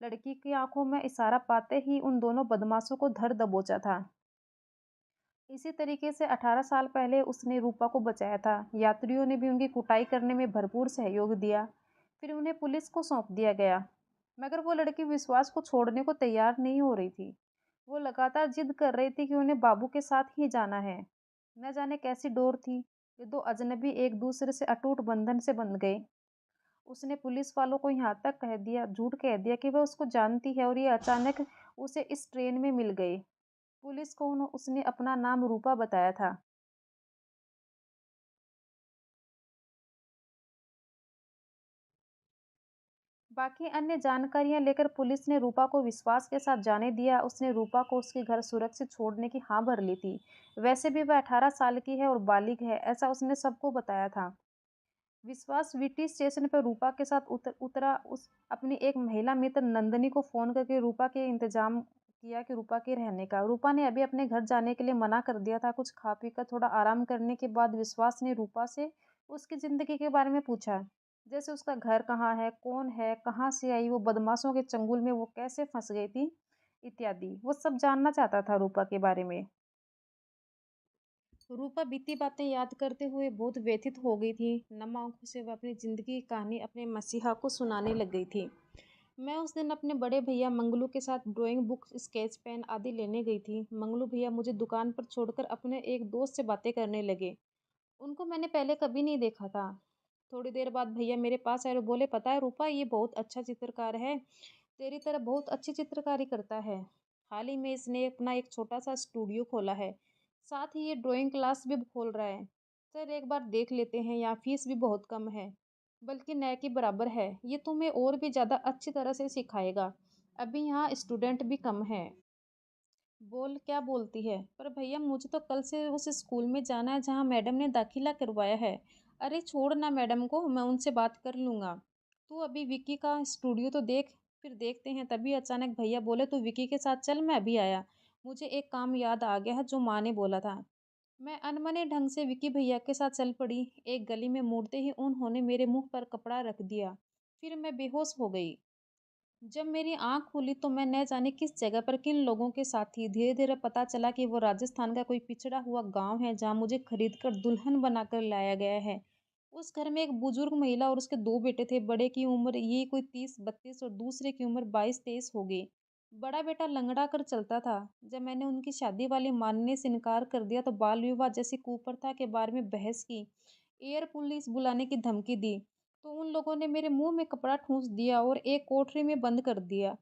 लड़की की आंखों में इशारा पाते ही उन दोनों बदमाशों को धर दबोचा था। इसी तरीके से 18 साल पहले उसने रूपा को बचाया था। यात्रियों ने भी उनकी कुटाई करने में भरपूर सहयोग दिया। फिर उन्हें पुलिस को सौंप दिया गया। मगर वो लड़की विश्वास को छोड़ने को तैयार नहीं हो रही थी। वो लगातार जिद कर रही थी कि उन्हें बाबू के साथ ही जाना है। न जाने कैसी डोर थी, ये दो अजनबी एक दूसरे से अटूट बंधन से बंध गए। उसने पुलिस वालों को यहाँ तक कह दिया, झूठ कह दिया कि वह उसको जानती है और ये अचानक उसे इस ट्रेन में मिल गई। पुलिस को उसने अपना नाम रूपा बताया था। बाकी अन्य जानकारियां लेकर पुलिस ने रूपा को विश्वास के साथ जाने दिया। उसने रूपा को उसके घर सुरक्षित छोड़ने की हाँ भर ली थी। वैसे भी वह 18 साल की है और बालिग है, ऐसा उसने सबको बताया था। विश्वास वीटी स्टेशन पर रूपा के साथ उतरा। उस अपनी एक महिला मित्र नंदिनी को फोन करके रूपा के इंतजाम किया कि रूपा के रहने का। रूपा ने अभी अपने घर जाने के लिए मना कर दिया था। कुछ खा पी कर थोड़ा आराम करने के बाद विश्वास ने रूपा से उसकी जिंदगी के बारे में पूछा। जैसे उसका घर कहाँ है, कौन है, कहाँ से आई, वो बदमाशों के चंगुल में वो कैसे फंस गई थी, इत्यादि वो सब जानना चाहता था रूपा के बारे में। रूपा बीती बातें याद करते हुए बहुत व्यथित हो गई थी। नम आंखों से वह अपनी जिंदगी की कहानी अपने मसीहा को सुनाने लग गई थी। मैं उस दिन अपने बड़े भैया मंगलू के साथ ड्राइंग बुक, स्केच पेन आदि लेने गई थी। मंगलू भैया मुझे दुकान पर छोड़कर अपने एक दोस्त से बातें करने लगे। उनको मैंने पहले कभी नहीं देखा था। थोड़ी देर बाद भैया मेरे पास आए और बोले, पता है रूपा, ये बहुत अच्छा चित्रकार है, तेरी तरह बहुत अच्छी चित्रकारी करता है। हाल ही में इसने अपना एक छोटा सा स्टूडियो खोला है, साथ ही ये ड्राइंग क्लास भी खोल रहा है। सर एक बार देख लेते हैं, यहाँ फीस भी बहुत कम है, बल्कि नए के बराबर है। ये तुम्हें और भी ज़्यादा अच्छी तरह से सिखाएगा। अभी यहाँ स्टूडेंट भी कम है। बोल क्या बोलती है? पर भैया मुझे तो कल से उस स्कूल में जाना है जहाँ मैडम ने दाखिला करवाया है। अरे छोड़ ना मैडम को, मैं उनसे बात कर लूँगा। तू अभी विकी का स्टूडियो तो देख, फिर देखते हैं। तभी अचानक भैया बोले, तू विकी के साथ चल, मैं अभी आया। मुझे एक काम याद आ गया है जो माँ ने बोला था। मैं अनमने ढंग से विकी भैया के साथ चल पड़ी। एक गली में मुड़ते ही उन्होंने मेरे मुंह पर कपड़ा रख दिया। फिर मैं बेहोश हो गई। जब मेरी आँख खुली तो मैं न जाने किस जगह पर किन लोगों के साथ थी। धीरे-धीरे पता चला कि वो राजस्थान का कोई पिछड़ा हुआ गाँव है जहाँ मुझे खरीदकर दुल्हन बनाकर लाया गया है। उस घर में एक बुजुर्ग महिला और उसके 2 बेटे थे। बड़े की उम्र ये कोई 30-32 और दूसरे की उम्र 22-23 होगी। बड़ा बेटा लंगड़ा कर चलता था। जब मैंने उनकी शादी वाली मानने से इनकार कर दिया तो बाल विवाह जैसी कुप्रथा के बारे में बहस की, एयर पुलिस बुलाने की धमकी दी, तो उन लोगों ने मेरे मुंह में कपड़ा ठूंस दिया और एक कोठरी में बंद कर दिया।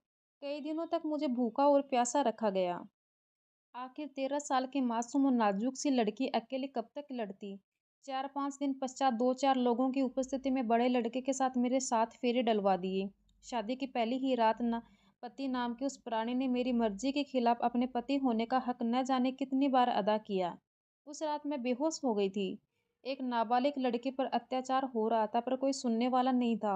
कई दिनों तक मुझे भूखा और प्यासा रखा गया। आखिर 13 साल की मासूम और नाजुक सी लड़की अकेली कब तक लड़ती। 4-5 दिन पश्चात 2-4 लोगों की उपस्थिति में बड़े लड़के के साथ मेरे 7 फेरे डलवा दिए। शादी की पहली ही रात न पति नाम के उस प्राणी ने मेरी मर्जी के खिलाफ अपने पति होने का हक न जाने कितनी बार अदा किया। उस रात मैं बेहोश हो गई थी। एक नाबालिग लड़के पर अत्याचार हो रहा था पर कोई सुनने वाला नहीं था।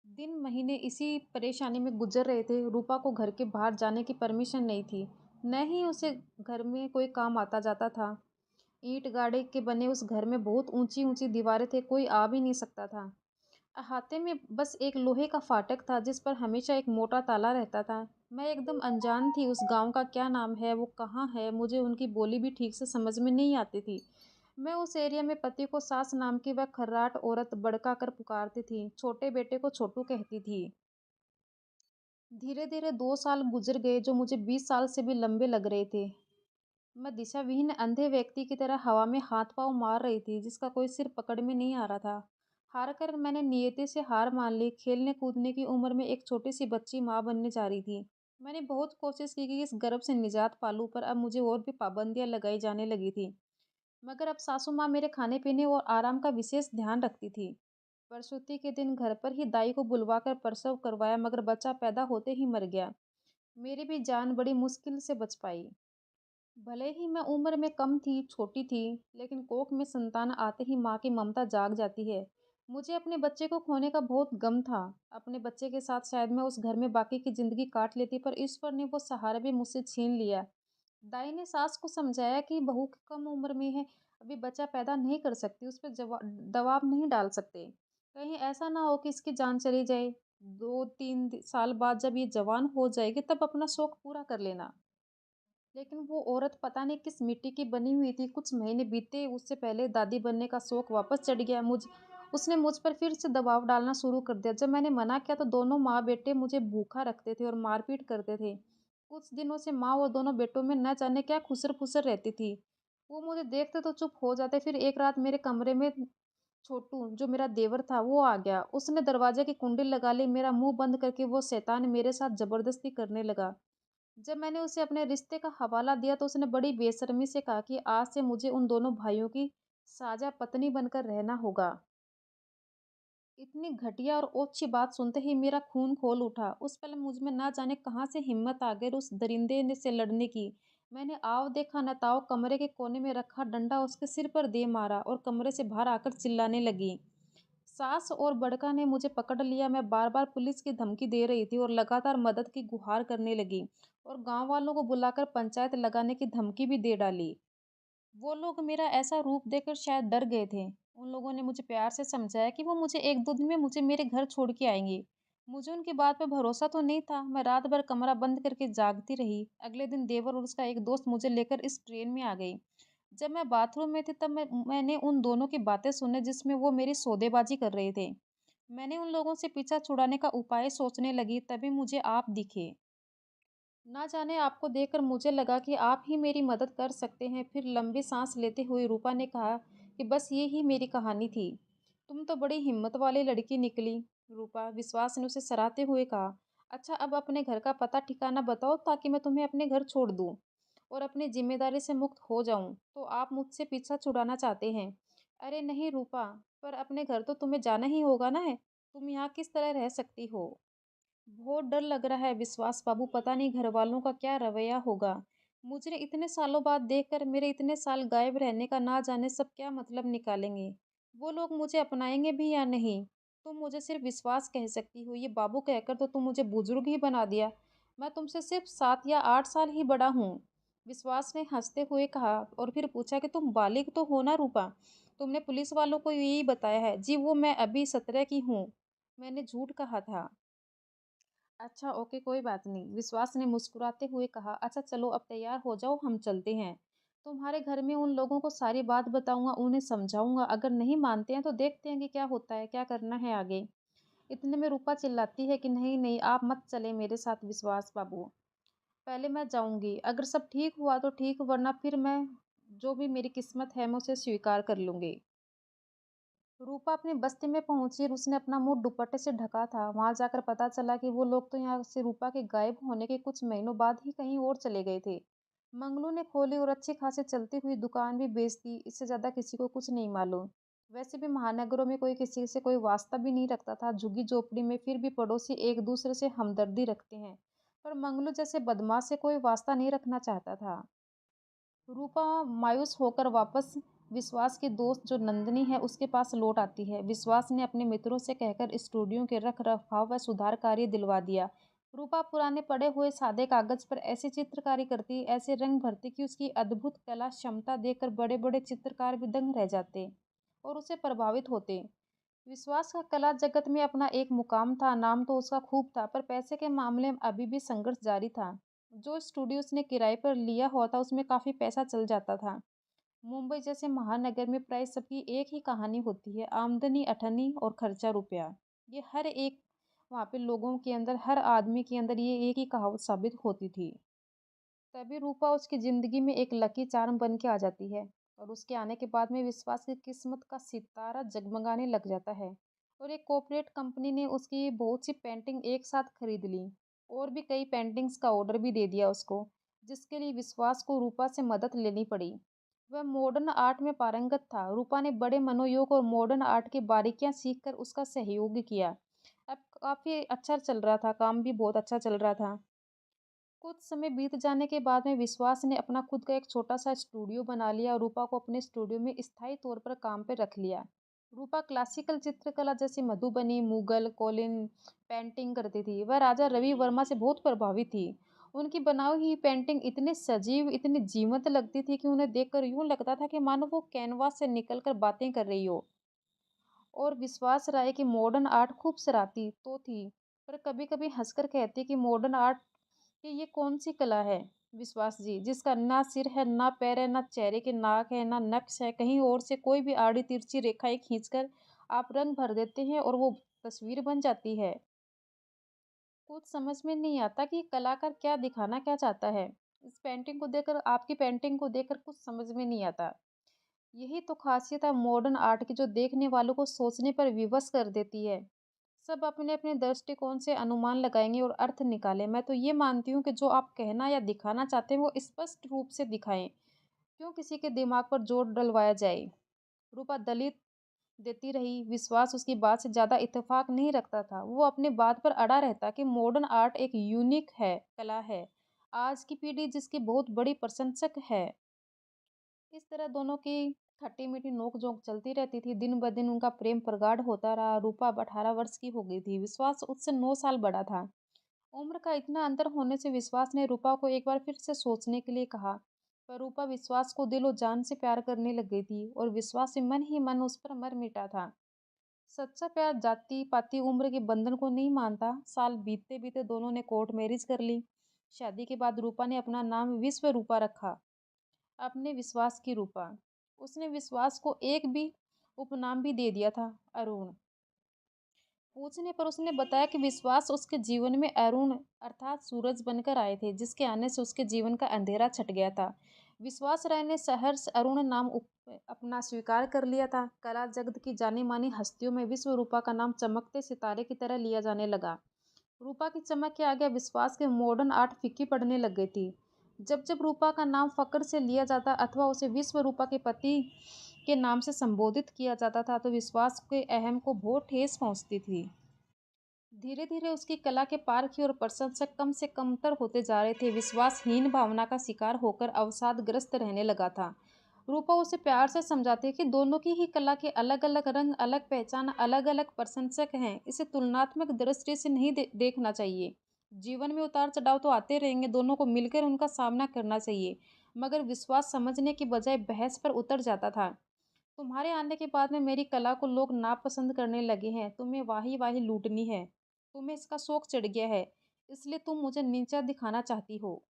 दिन महीने इसी परेशानी में गुजर रहे थे। रूपा को घर के बाहर जाने की परमिशन नहीं थी, न ही उसे घर में कोई काम आता जाता था। ईंट गाड़े के बने उस घर में बहुत ऊंची ऊंची दीवारें थे, कोई आ भी नहीं सकता था। अहाते में बस एक लोहे का फाटक था जिस पर हमेशा एक मोटा ताला रहता था। मैं एकदम अनजान थी। उस गांव का क्या नाम है, वो कहाँ है, मुझे उनकी बोली भी ठीक से समझ में नहीं आती थी। मैं उस एरिया में पति को सास नाम की वह खर्राट औरत बड़का कर पुकारती थी, छोटे बेटे को छोटू कहती थी। धीरे धीरे 2 साल गुजर गए जो मुझे 20 साल से भी लंबे लग रहे थे। मैं दिशाविहीन अंधे व्यक्ति की तरह हवा में हाथ पांव मार रही थी जिसका कोई सिर पकड़ में नहीं आ रहा था। हार कर मैंने नियति से हार मान ली। खेलने कूदने की उम्र में एक छोटी सी बच्ची माँ बनने जा रही थी। मैंने बहुत कोशिश की कि इस गर्भ से निजात पालूं, पर अब मुझे और भी पाबंदियां लगाई जाने लगी थी। मगर अब सासू माँ मेरे खाने पीने और आराम का विशेष ध्यान रखती थी। प्रसूति के दिन घर पर ही दाई को बुलवाकर प्रसव करवाया, मगर बच्चा पैदा होते ही मर गया। मेरी भी जान बड़ी मुश्किल से बच पाई। भले ही मैं उम्र में कम थी, छोटी थी, लेकिन कोख में संतान आते ही माँ की ममता जाग जाती है। मुझे अपने बच्चे को खोने का बहुत गम था। अपने बच्चे के साथ शायद मैं उस घर में बाकी की जिंदगी काट लेती, पर ईश्वर ने वो सहारा भी मुझसे छीन लिया। दाई ने सास को समझाया कि बहू की कम उम्र में है, अभी बच्चा पैदा नहीं कर सकती, उस पर दबाव नहीं डाल सकते। कहीं ऐसा ना हो कि इसकी जान चली जाए। 2-3 साल बाद जब ये जवान हो जाएगी तब अपना शौक पूरा कर लेना। लेकिन वो औरत पता नहीं किस मिट्टी की बनी हुई थी। कुछ महीने बीते, उससे पहले दादी बनने का शौक वापस चढ़ गया। उसने मुझ पर फिर से दबाव डालना शुरू कर दिया। जब मैंने मना किया तो दोनों माँ बेटे मुझे भूखा रखते थे और मारपीट करते थे। कुछ दिनों से माँ और दोनों बेटों में न जाने क्या खुसर-फुसर रहती थी। वो मुझे देखते तो चुप हो जाते। फिर एक रात मेरे कमरे में छोटू, जो मेरा देवर था, वो आ गया। उसने दरवाजे की कुंडी लगा ली। मेरा मुँह बंद करके वो शैतान मेरे साथ ज़बरदस्ती करने लगा। जब मैंने उसे अपने रिश्ते का हवाला दिया तो उसने बड़ी बेशर्मी से कहा कि आज से मुझे उन दोनों भाइयों की साझा पत्नी बनकर रहना होगा। इतनी घटिया और ओछी बात सुनते ही मेरा खून खौल उठा। उस पल मुझ में ना जाने कहाँ से हिम्मत आ गई उस दरिंदे से लड़ने की। मैंने आव देखा न ताव कमरे के कोने में रखा डंडा उसके सिर पर दे मारा और कमरे से बाहर आकर चिल्लाने लगी। सास और बड़का ने मुझे पकड़ लिया। मैं बार-बार पुलिस की धमकी दे रही थी और लगातार मदद की गुहार करने लगी और गाँव वालों को बुलाकर पंचायत लगाने की धमकी भी दे डाली। वो लोग मेरा ऐसा रूप देखकर शायद डर गए थे। उन लोगों ने मुझे प्यार से समझाया कि वो मुझे 1-2 दिन में मुझे मेरे घर छोड़ के आएँगे। मुझे उनकी बात पे भरोसा तो नहीं था। मैं रात भर कमरा बंद करके जागती रही। अगले दिन देवर और उसका एक दोस्त मुझे लेकर इस ट्रेन में आ गई। जब मैं बाथरूम में थी तब मैंने उन दोनों की बातें सुनी जिसमें वो मेरी सौदेबाजी कर रहे थे। मैंने उन लोगों से पीछा छुड़ाने का उपाय सोचने लगी, तभी मुझे आप दिखे। ना जाने आपको देखकर मुझे लगा कि आप ही मेरी मदद कर सकते हैं। फिर लंबी सांस लेते हुए रूपा ने कहा कि बस ये ही मेरी कहानी थी। तुम तो बड़ी हिम्मत वाली लड़की निकली। रूपा, विश्वास ने उसे सराहते हुए कहा। अच्छा, अब अपने घर का पता ठिकाना बताओ ताकि मैं तुम्हें अपने घर छोड़ दूँ और अपनी जिम्मेदारी से मुक्त हो जाऊँ। तो आप मुझसे पीछा छुड़ाना चाहते हैं? अरे नहीं रूपा, पर अपने घर तो तुम्हें जाना ही होगा ना है। तुम यहाँ किस तरह रह सकती हो? बहुत डर लग रहा है विश्वास बाबू, पता नहीं घर वालों का क्या रवैया होगा। मुझे इतने सालों बाद देखकर मेरे इतने साल गायब रहने का ना जाने सब क्या मतलब निकालेंगे। वो लोग मुझे अपनाएंगे भी या नहीं। तुम मुझे सिर्फ विश्वास कह सकती हो, ये बाबू कहकर तो तुम मुझे बुजुर्ग ही बना दिया। मैं तुमसे सिर्फ 7 या 8 साल ही बड़ा हूँ। विश्वास ने हंसते हुए कहा और फिर पूछा कि तुम बालिग तो हो ना रूपा। तुमने पुलिस वालों को यही बताया है? जी वो मैं अभी 17 की हूँ। मैंने झूठ कहा था। अच्छा, ओके, कोई बात नहीं, विश्वास ने मुस्कुराते हुए कहा। अच्छा चलो अब तैयार हो जाओ, हम चलते हैं। तुम्हारे घर में उन लोगों को सारी बात बताऊंगा, उन्हें समझाऊंगा। अगर नहीं मानते हैं तो देखते हैं कि क्या होता है, क्या करना है आगे। इतने में रूपा चिल्लाती है कि नहीं नहीं, आप मत चले मेरे साथ विश्वास बाबू। पहले मैं जाऊंगी, अगर सब ठीक हुआ तो ठीक, वरना फिर मैं जो भी मेरी किस्मत है मैं उसे स्वीकार कर लूंगी। रूपा अपनी बस्ती में पहुंची और उसने अपना मुंह दुपट्टे से ढका था। वहां जाकर पता चला कि वो लोग तो यहाँ से रूपा के गायब होने के कुछ महीनों बाद ही कहीं और चले गए थे। मंगलू ने खोली और अच्छी खासी चलती हुई दुकान भी बेच दी। इससे ज्यादा किसी को कुछ नहीं मालूम। वैसे भी महानगरों में कोई किसी से कोई वास्ता भी नहीं रखता था। झुग्गी झोपड़ी में फिर भी पड़ोसी एक दूसरे से हमदर्दी रखते हैं, पर मंगलू जैसे बदमाश से कोई वास्ता नहीं रखना चाहता था। रूपा मायूस होकर वापस विश्वास की दोस्त जो नंदिनी है उसके पास लौट आती है। विश्वास ने अपने मित्रों से कहकर स्टूडियो के रख रखाव व सुधार कार्य दिलवा दिया। रूपा पुराने पड़े हुए सादे कागज पर ऐसी चित्रकारी करती, ऐसे रंग भरती कि उसकी अद्भुत कला क्षमता देखकर बड़े बड़े चित्रकार भी दंग रह जाते और उसे प्रभावित होते। विश्वास का कला जगत में अपना एक मुकाम था, नाम तो उसका खूब था, पर पैसे के मामले में अभी भी संघर्ष जारी था। जो स्टूडियो उसने किराए पर लिया हुआ था उसमें काफ़ी पैसा चल जाता था। मुंबई जैसे महानगर में प्राय सबकी एक ही कहानी होती है, आमदनी अठन्नी और खर्चा रुपया। ये हर एक वहाँ पे लोगों के अंदर, हर आदमी के अंदर ये एक ही कहावत साबित होती थी। तभी रूपा उसकी ज़िंदगी में एक लकी चार्म बन के आ जाती है और उसके आने के बाद में विश्वास की किस्मत का सितारा जगमगाने लग जाता है और एक कॉर्पोरेट कंपनी ने उसकी बहुत सी पेंटिंग एक साथ खरीद ली और भी कई पेंटिंग्स का ऑर्डर भी दे दिया उसको, जिसके लिए विश्वास को रूपा से मदद लेनी पड़ी। वह मॉडर्न आर्ट में पारंगत था। रूपा ने बड़े मनोयोग और मॉडर्न आर्ट की बारीकियां सीखकर उसका सहयोग किया। अब काफी अच्छा चल रहा था, काम भी बहुत अच्छा चल रहा था। कुछ समय बीत जाने के बाद में विश्वास ने अपना खुद का एक छोटा सा स्टूडियो बना लिया और रूपा को अपने स्टूडियो में स्थायी तौर पर काम पर रख लिया। रूपा क्लासिकल चित्रकला जैसे मधुबनी, मुगल, कोलिन पेंटिंग करती थी। वह राजा रवि वर्मा से बहुत प्रभावित थी। उनकी बनाई हुई पेंटिंग इतने सजीव, इतनी जीवंत लगती थी कि उन्हें देखकर यूं लगता था कि मानो वो कैनवास से निकलकर बातें कर रही हो। और विश्वास राय की मॉडर्न आर्ट खूब सराहती तो थी, पर कभी-कभी हंसकर कहती कि मॉडर्न आर्ट कि ये कौन सी कला है विश्वास जी, जिसका ना सिर है, ना पैर है, ना चेहरे के नाक है, ना नक्श है, कहीं और से कोई भी आड़ी तिरछी रेखाएं खींचकर आप रंग भर देते हैं और वो तस्वीर बन जाती है। कुछ समझ में नहीं आता कि कलाकार क्या दिखाना क्या चाहता है। इस पेंटिंग को देखकर, आपकी पेंटिंग को देखकर कुछ समझ में नहीं आता। यही तो खासियत है मॉडर्न आर्ट की, जो देखने वालों को सोचने पर विवश कर देती है। सब अपने अपने दृष्टिकोण से अनुमान लगाएंगे और अर्थ निकालें। मैं तो ये मानती हूँ कि जो आप कहना या दिखाना चाहते हैं वो स्पष्ट रूप से दिखाएं। क्यों किसी के दिमाग पर जोर डलवाया जाए। रूपा दलित देती रही। विश्वास उसकी बात से ज्यादा इत्तेफाक नहीं रखता था। वो अपनी बात पर अड़ा रहता कि मॉडर्न आर्ट एक यूनिक है, कला है, आज की पीढ़ी जिसकी बहुत बड़ी प्रशंसक है। इस तरह दोनों की खट्टी-मीठी नोक-झोंक चलती रहती थी। दिन ब दिन उनका प्रेम प्रगाढ़ होता रहा। रूपा अब 18 वर्ष की हो गई थी। विश्वास उससे 9 साल बड़ा था। उम्र का इतना अंतर होने से विश्वास ने रूपा को एक बार फिर से सोचने के लिए कहा। पर रूपा विश्वास को दिलो जान से प्यार करने लग गई थी और विश्वास से मन ही मन उस पर मर मिटा था। सच्चा प्यार जाति-पाति, उम्र के बंधन को नहीं मानता। साल बीतते-बीते दोनों ने कोर्ट मैरिज कर ली। शादी के बाद रूपा ने अपना नाम विश्व रूपा रखा। अपने विश्वास की रूपा। उसने विश्वास को एक भी उपनाम भी दे दिया था, अरुण। पूछने पर उसने बताया कि विश्वास उसके जीवन में अरुण अर्थात सूरज बनकर आए थे, जिसके आने से उसके जीवन का अंधेरा छट गया था। विश्वास राय ने सहर्ष अरुण नाम अपना स्वीकार कर लिया था। कला जगत की जानी मानी हस्तियों में विश्व रूपा का नाम चमकते सितारे की तरह लिया जाने लगा। रूपा की चमक के आगे विश्वास के मॉडर्न आर्ट फीकी पड़ने लग गई थी। जब जब रूपा का नाम फक्र से लिया जाता अथवा उसे विश्व रूपा के पति के नाम से संबोधित किया जाता था, तो विश्वास के अहम को बहुत ठेस पहुंचती थी। धीरे धीरे उसकी कला के पारखी और प्रशंसक कम से कमतर होते जा रहे थे। विश्वासहीन भावना का शिकार होकर अवसादग्रस्त रहने लगा था। रूपा उसे प्यार से समझाती है कि दोनों की ही कला के अलग अलग रंग, अलग पहचान, अलग अलग प्रशंसक हैं। इसे तुलनात्मक दृष्टि से नहीं देखना चाहिए। जीवन में उतार चढ़ाव तो आते रहेंगे, दोनों को मिलकर उनका सामना करना चाहिए। मगर विश्वास समझने की बजाय बहस पर उतर जाता था। तुम्हारे आने के बाद में मेरी कला को लोग नापसंद करने लगे हैं। तुम्हें वाही वाही लूटनी है। तुम्हें इसका शौक चढ़ गया है। इसलिए तुम मुझे नीचा दिखाना चाहती हो।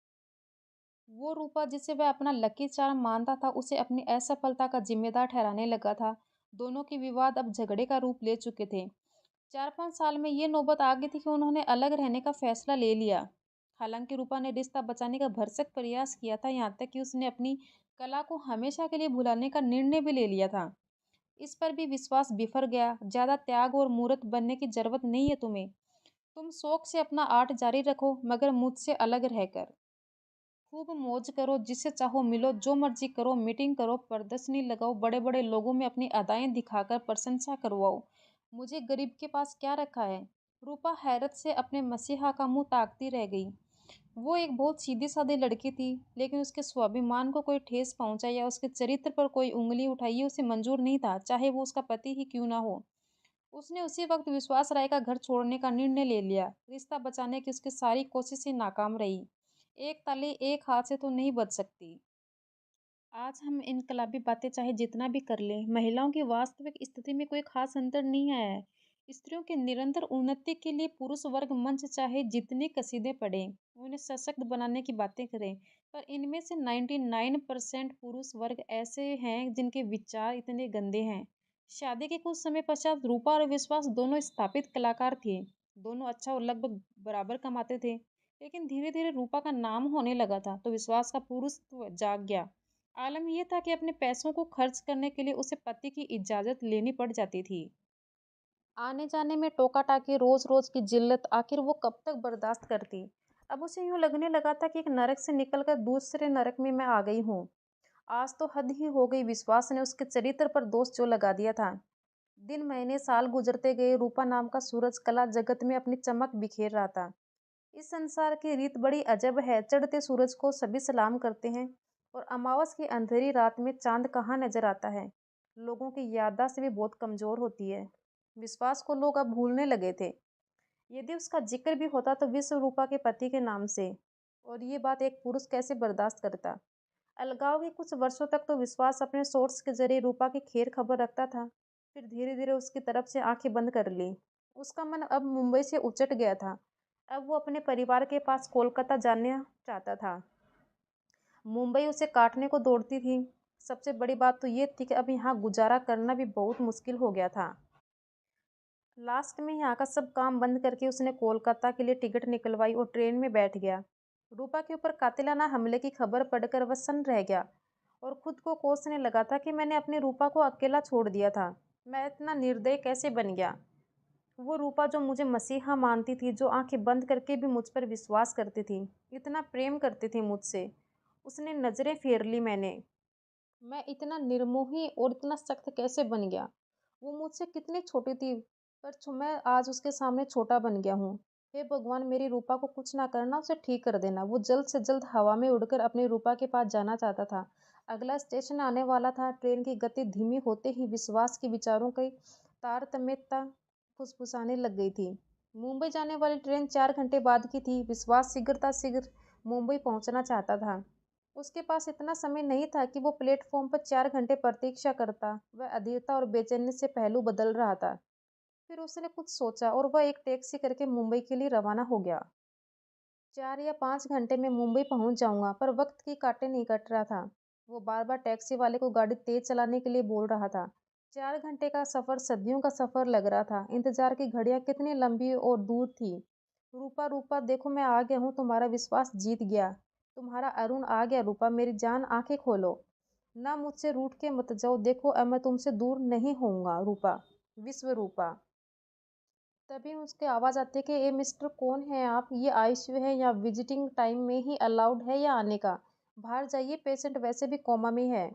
वो रूपा जिसे वह अपना लकी चार्म मानता था, उसे अपनी असफलता का जिम्मेदार ठहराने लगा था। दोनों के विवाद अब झगड़े का रूप ले चुके थे। 4-5 साल में ये नौबत आ गई थी कि उन्होंने अलग रहने का फैसला ले लिया। हालांकि रूपा ने रिश्ता बचाने का भरसक प्रयास किया था, यहाँ तक कि उसने अपनी कला को हमेशा के लिए भुलाने का निर्णय भी ले लिया था। इस पर भी विश्वास बिफर गया। ज्यादा त्याग और मूर्त बनने की जरूरत नहीं है तुम्हें। तुम शौक से अपना आर्ट जारी रखो, मगर मुझसे अलग रहकर। खूब मौज करो, जिसे चाहो मिलो, जो मर्जी करो, मीटिंग करो, प्रदर्शनी लगाओ, बड़े बड़े लोगों में अपनी अदाएं दिखाकर प्रशंसा करवाओ। मुझे गरीब के पास क्या रखा है। रूपा हैरत से अपने मसीहा का मुंह ताकती रह गई। वो एक बहुत सीधी सादी लड़की थी, लेकिन उसके स्वाभिमान को कोई ठेस पहुंचा या उसके चरित्र पर कोई उंगली उठाई, ये उसे मंजूर नहीं था, चाहे वो उसका पति ही क्यों ना हो। उसने उसी वक्त विश्वास राय का घर छोड़ने का निर्णय ले लिया। रिश्ता बचाने की उसकी सारी कोशिशें नाकाम रही। एक ताली एक हाथ से तो नहीं बच सकती। आज हम इनकलाबी बातें चाहे जितना भी कर लें, महिलाओं की वास्तविक स्थिति में कोई खास अंतर नहीं आया है। स्त्रियों की निरंतर उन्नति के लिए पुरुष वर्ग मंच चाहे जितने कसीदे पड़े, उन्हें सशक्त बनाने की बातें करें, पर इनमें से 99% पुरुष वर्ग ऐसे हैं जिनके विचार इतने गंदे हैं। शादी के कुछ समय पश्चात रूपा और विश्वास दोनों स्थापित कलाकार थे। दोनों अच्छा और लगभग बराबर कमाते थे। लेकिन धीरे धीरे रूपा का नाम होने लगा था, तो विश्वास का पुरुषत्व जाग गया। आलम ये था कि अपने पैसों को खर्च करने के लिए उसे पति की इजाज़त लेनी पड़ जाती थी। आने-जाने में टोका-टाकी, रोज़-रोज़ की जिल्लत, आखिर वो कब तक बर्दाश्त करती? अब उसे यूँ लगने लगा था कि एक नरक से निकलकर दूसरे नरक में मैं आ गई हूँ। आज तो हद ही हो गई, विश्वास ने उसके चरित्र पर दोष जो लगा दिया था। दिन महीने साल गुजरते गए, रूपा नाम का सूरज कला जगत में अपनी चमक बिखेर रहा था। इस संसार की रीत बड़ी अजब है, चढ़ते सूरज को सभी सलाम करते हैं और अमावस की अंधेरी रात में चांद कहाँ नजर आता है। लोगों की याददाश्त भी बहुत कमजोर होती है। विश्वास को लोग अब भूलने लगे थे। यदि उसका जिक्र भी होता तो विश्व रूपा के पति के नाम से, और ये बात एक पुरुष कैसे बर्दाश्त करता। अलगाव के कुछ वर्षों तक तो विश्वास अपने सोर्स के जरिए रूपा की खैर खबर रखता था, फिर धीरे धीरे उसकी तरफ से आंखें बंद कर ली। उसका मन अब मुंबई से उचट गया था। अब वो अपने परिवार के पास कोलकाता जाना चाहता था। मुंबई उसे काटने को दौड़ती थी। सबसे बड़ी बात तो ये थी कि अब यहाँ गुजारा करना भी बहुत मुश्किल हो गया था। लास्ट में यहाँ का सब काम बंद करके उसने कोलकाता के लिए टिकट निकलवाई और ट्रेन में बैठ गया। रूपा के ऊपर कातिलाना हमले की खबर पढ़कर वह सन्न रह गया और खुद को कोसने लगा था कि मैंने अपनी रूपा को अकेला छोड़ दिया था। मैं इतना निर्दयी कैसे बन गया। वो रूपा जो मुझे मसीहा मानती थी, जो आंखें बंद करके भी मुझ पर विश्वास करती थी, इतना प्रेम करती थी मुझसे, उसने नज़रें फेर ली। मैं इतना निर्मोही और इतना सख्त कैसे बन गया। वो मुझसे कितनी छोटी थी, पर मैं आज उसके सामने छोटा बन गया हूँ। हे भगवान, मेरी रूपा को कुछ ना करना, उसे ठीक कर देना। वो जल्द से जल्द हवा में उड़कर अपनी रूपा के पास जाना चाहता था। अगला स्टेशन आने वाला था। ट्रेन की गति धीमी होते ही विश्वास के विचारों की तारतम्यता फुसफुसाने लग गई थी। मुंबई जाने वाली ट्रेन 4 घंटे बाद की थी। विश्वास शीघ्र मुंबई पहुंचना चाहता था। उसके पास इतना समय नहीं था कि वो प्लेटफॉर्म पर 4 घंटे प्रतीक्षा करता। वह अधीरता और बेचैनी से पहलू बदल रहा था। फिर उसने कुछ सोचा और वह एक टैक्सी करके मुंबई के लिए रवाना हो गया। 4 या 5 घंटे में मुंबई पहुंच जाऊंगा, पर वक्त की काटे नहीं कट रहा था। वो बार बार टैक्सी वाले को गाड़ी तेज चलाने के लिए बोल रहा था। 4 घंटे का सफर सदियों का सफर लग रहा था। इंतजार की घड़ियां कितनी लंबी और दूर थी। रूपा, रूपा देखो, मैं आ गया हूँ। तुम्हारा विश्वास जीत गया। तुम्हारा अरुण आ गया। रूपा मेरी जान, आंखें खोलो। ना मुझसे रूठ के मत जाओ। देखो, अब मैं तुमसे दूर नहीं होऊंगा। रूपा, विश्व रूपा। तभी उसकी आवाज़ आती है कि ए मिस्टर, कौन है आप? ये आईसीयू है या विजिटिंग टाइम में ही अलाउड है या आने का? बाहर जाइए, पेशेंट वैसे भी कोमा में है।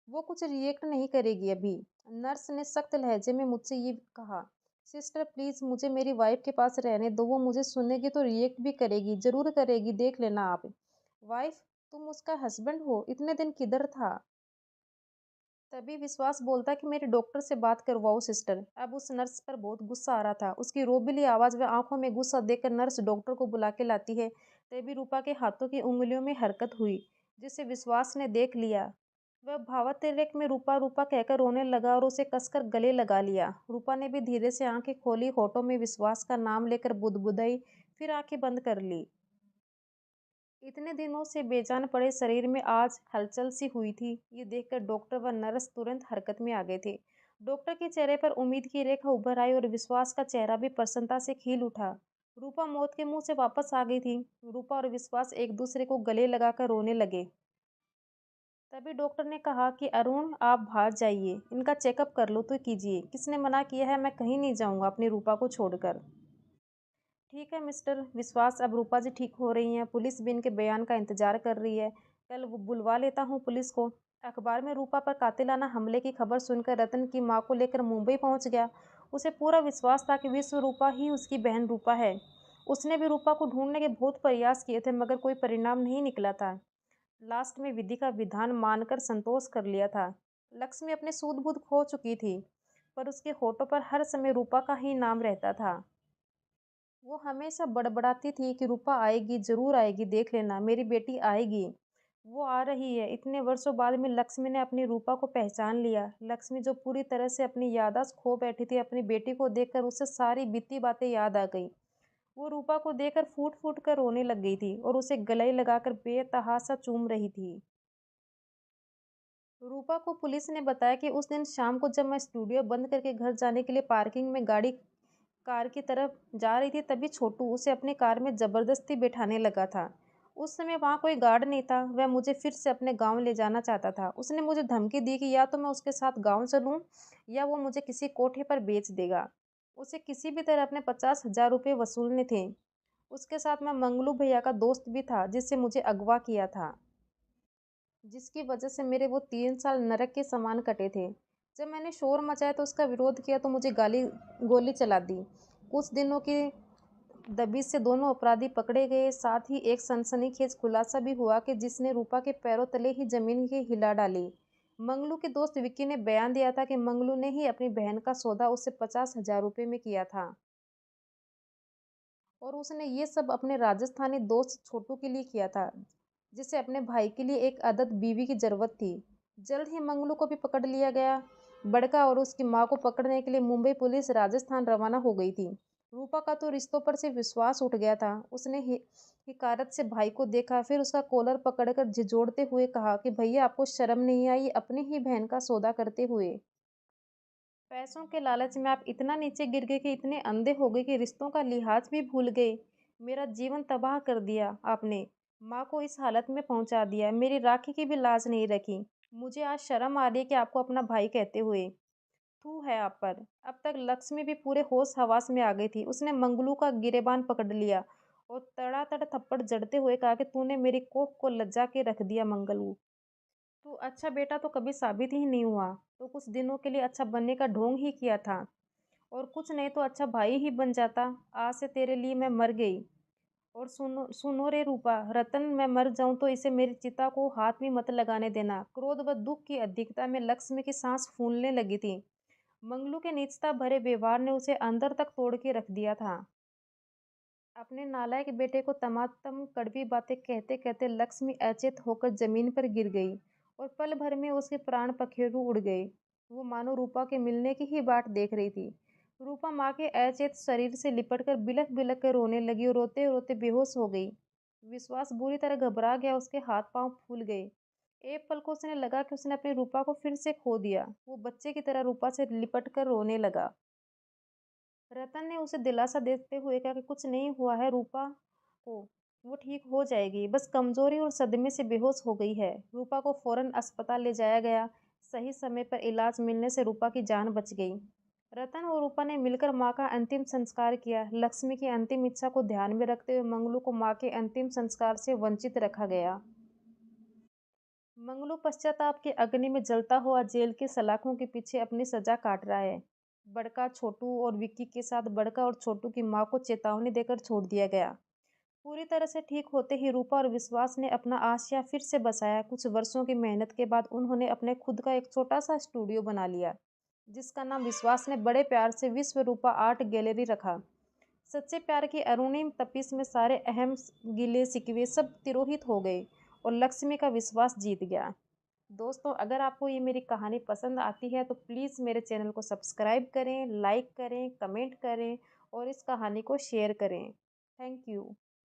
वो कुछ रिएक्ट नहीं करेगी अभी। नर्स ने सख्त लहजे में मुझसे ये कहा। सिस्टर प्लीज़, मुझे मेरी वाइफ के पास रहने दो। वो मुझे सुनेगी तो रिएक्ट भी करेगी, ज़रूर करेगी, देख लेना आप। वाइफ? तुम उसका हस्बैंड हो? इतने दिन किधर था? तभी विश्वास बोलता कि मेरे डॉक्टर से बात करवाओ सिस्टर। अब उस नर्स पर बहुत गुस्सा आ रहा था। उसकी रोबीली आवाज़ व आंखों में गुस्सा देखकर नर्स डॉक्टर को बुला के लाती है। तभी रूपा के हाथों की उंगलियों में हरकत हुई, जिसे विश्वास ने देख लिया। वह भावातिरेक में रूपा रूपा कहकर रोने लगा और उसे कसकर गले लगा लिया। रूपा ने भी धीरे से आंखें खोली, होठों में विश्वास का नाम लेकर बुदबुदाई, फिर आंखें बंद कर ली। इतने दिनों से बेजान पड़े शरीर में आज हलचल सी हुई थी। ये देखकर डॉक्टर व नर्स तुरंत हरकत में आ गए थे। डॉक्टर के चेहरे पर उम्मीद की रेखा उभर आई और विश्वास का चेहरा भी प्रसन्नता से खिल उठा। रूपा मौत के मुंह से वापस आ गई थी। रूपा और विश्वास एक दूसरे को गले लगाकर रोने लगे। तभी डॉक्टर ने कहा कि अरुण, आप बाहर जाइए, इनका चेकअप कर लो तो कीजिए। किसने मना किया है? मैं कहीं नहीं जाऊंगा अपनी रूपा को छोड़कर। ठीक है मिस्टर विश्वास, अब रूपा जी ठीक हो रही हैं। पुलिस भी इनके बयान का इंतजार कर रही है। कल वो बुलवा लेता हूँ पुलिस को। अखबार में रूपा पर कातिलाना हमले की खबर सुनकर रतन की माँ को लेकर मुंबई पहुँच गया। उसे पूरा विश्वास था कि विश्व रूपा ही उसकी बहन रूपा है। उसने भी रूपा को ढूंढने के बहुत प्रयास किए थे, मगर कोई परिणाम नहीं निकला था। लास्ट में विधि का विधान मानकर संतोष कर लिया था। लक्ष्मी अपने सूध बूध खो चुकी थी, पर उसके होठों पर हर समय रूपा का ही नाम रहता था। वो हमेशा बड़बड़ाती थी कि रूपा आएगी, ज़रूर आएगी, देख लेना, मेरी बेटी आएगी। वो आ रही है। इतने वर्षों बाद में लक्ष्मी ने अपनी रूपा को पहचान लिया। लक्ष्मी जो पूरी तरह से अपनी याददाश्त खो बैठी थी, अपनी बेटी को देखकर उसे सारी बीती बातें याद आ गई। वो रूपा को देखकर फूट फूट कर रोने लग गई थी और उसे गले लगाकर बेतहासा चूम रही थी। रूपा को पुलिस ने बताया कि उस दिन शाम को जब मैं स्टूडियो बंद करके घर जाने के लिए पार्किंग में गाड़ी कार की तरफ जा रही थी, तभी छोटू उसे अपने कार में ज़बरदस्ती बिठाने लगा था। उस समय वहाँ कोई गार्ड नहीं था। वह मुझे फिर से अपने गांव ले जाना चाहता था। उसने मुझे धमकी दी कि या तो मैं उसके साथ गांव चलूँ या वो मुझे किसी कोठे पर बेच देगा। उसे किसी भी तरह अपने 50,000 रुपये वसूलने थे। उसके साथ मैं मंगलू भैया का दोस्त भी था, जिससे मुझे अगवा किया था। जिसकी वजह से मेरे वो 3 साल नरक के समान कटे थे। जब मैंने शोर मचाया तो उसका विरोध किया तो मुझे गाली गोली चला दी। कुछ दिनों की दबिश से दोनों अपराधी पकड़े गए। साथ ही एक सनसनीखेज खुलासा भी हुआ कि जिसने रूपा के पैरों तले ही जमीन के हिला डाली। मंगलू के दोस्त विक्की ने बयान दिया था कि मंगलू ने ही अपनी बहन का सौदा उससे 50,000 रुपये में किया था और उसने ये सब अपने राजस्थानी दोस्त छोटू के लिए किया था, जिसे अपने भाई के लिए एक आदत बीवी की जरूरत थी। जल्द ही मंगलू को भी पकड़ लिया गया। बड़का और उसकी मां को पकड़ने के लिए मुंबई पुलिस राजस्थान रवाना हो गई थी। रूपा का तो रिश्तों पर से विश्वास उठ गया था। उसने हिकारत से भाई को देखा, फिर उसका कॉलर पकड़कर झिझोड़ते हुए कहा कि भैया आपको शर्म नहीं आई अपनी ही बहन का सौदा करते हुए। पैसों के लालच में आप इतना नीचे गिर गए कि इतने अंधे हो गए कि रिश्तों का लिहाज भी भूल गए। मेरा जीवन तबाह कर दिया आपने। माँ को इस हालत में पहुंचा दिया। मेरी राखी की भी लाज नहीं रखी। मुझे आज शर्म आ रही है कि आपको अपना भाई कहते हुए। थू है आप पर। अब तक लक्ष्मी भी पूरे होश हवास में आ गई थी। उसने मंगलू का गिरेबान पकड़ लिया और तड़ातड़ थप्पड़ जड़ते हुए कहा कि तूने मेरी कोख को लज्जा के रख दिया मंगलू। तू अच्छा बेटा तो कभी साबित ही नहीं हुआ। तो कुछ दिनों के लिए अच्छा बनने का ढोंग ही किया था और कुछ नहीं तो अच्छा भाई ही बन जाता। आज से तेरे लिए मैं मर गई। और सुनो सुनो रे रूपा, रतन मैं मर जाऊं तो इसे मेरी चिता को हाथ भी मत लगाने देना। क्रोध व दुख की अधिकता में लक्ष्मी की सांस फूलने लगी थी। मंगलू के नीचता भरे व्यवहार ने उसे अंदर तक तोड़ के रख दिया था। अपने नालायक बेटे को तमातम कड़वी बातें कहते कहते लक्ष्मी अचेत होकर जमीन पर गिर गई और पल भर में उसके प्राण पखेरु उड़ गए। वो मानो रूपा के मिलने की ही बाट देख रही थी। रूपा माँ के अचेत शरीर से लिपटकर बिलख बिलख कर रोने लगी और रोते रोते बेहोश हो गई। विश्वास बुरी तरह घबरा गया। उसके हाथ पांव फूल गए। एक पल को उसने लगा कि उसने अपनी रूपा को फिर से खो दिया। वो बच्चे की तरह रूपा से लिपट कर रोने लगा। रतन ने उसे दिलासा देते हुए कहा कि कुछ नहीं हुआ है रूपा को, वो ठीक हो जाएगी, बस कमजोरी और सदमे से बेहोश हो गई है। रूपा को फौरन अस्पताल ले जाया गया। सही समय पर इलाज मिलने से रूपा की जान बच गई। रतन और रूपा ने मिलकर मां का अंतिम संस्कार किया। लक्ष्मी की अंतिम इच्छा को ध्यान में रखते हुए मंगलू को मां के अंतिम संस्कार से वंचित रखा गया। मंगलू पश्चाताप के अग्नि में जलता हुआ जेल के सलाखों के पीछे अपनी सजा काट रहा है। बड़का, छोटू और विक्की के साथ बड़का और छोटू की मां को चेतावनी देकर छोड़ दिया गया। पूरी तरह से ठीक होते ही रूपा और विश्वास ने अपना आशिया फिर से बसाया। कुछ वर्षों की मेहनत के बाद उन्होंने अपने खुद का एक छोटा सा स्टूडियो बना लिया, जिसका नाम विश्वास ने बड़े प्यार से विश्व रूपा आर्ट गैलरी रखा। सच्चे प्यार की अरुणिम तपिश में सारे अहम गिले शिकवे सब तिरोहित हो गए और लक्ष्मी का विश्वास जीत गया। दोस्तों, अगर आपको ये मेरी कहानी पसंद आती है तो प्लीज़ मेरे चैनल को सब्सक्राइब करें, लाइक करें, कमेंट करें और इस कहानी को शेयर करें। Thank you.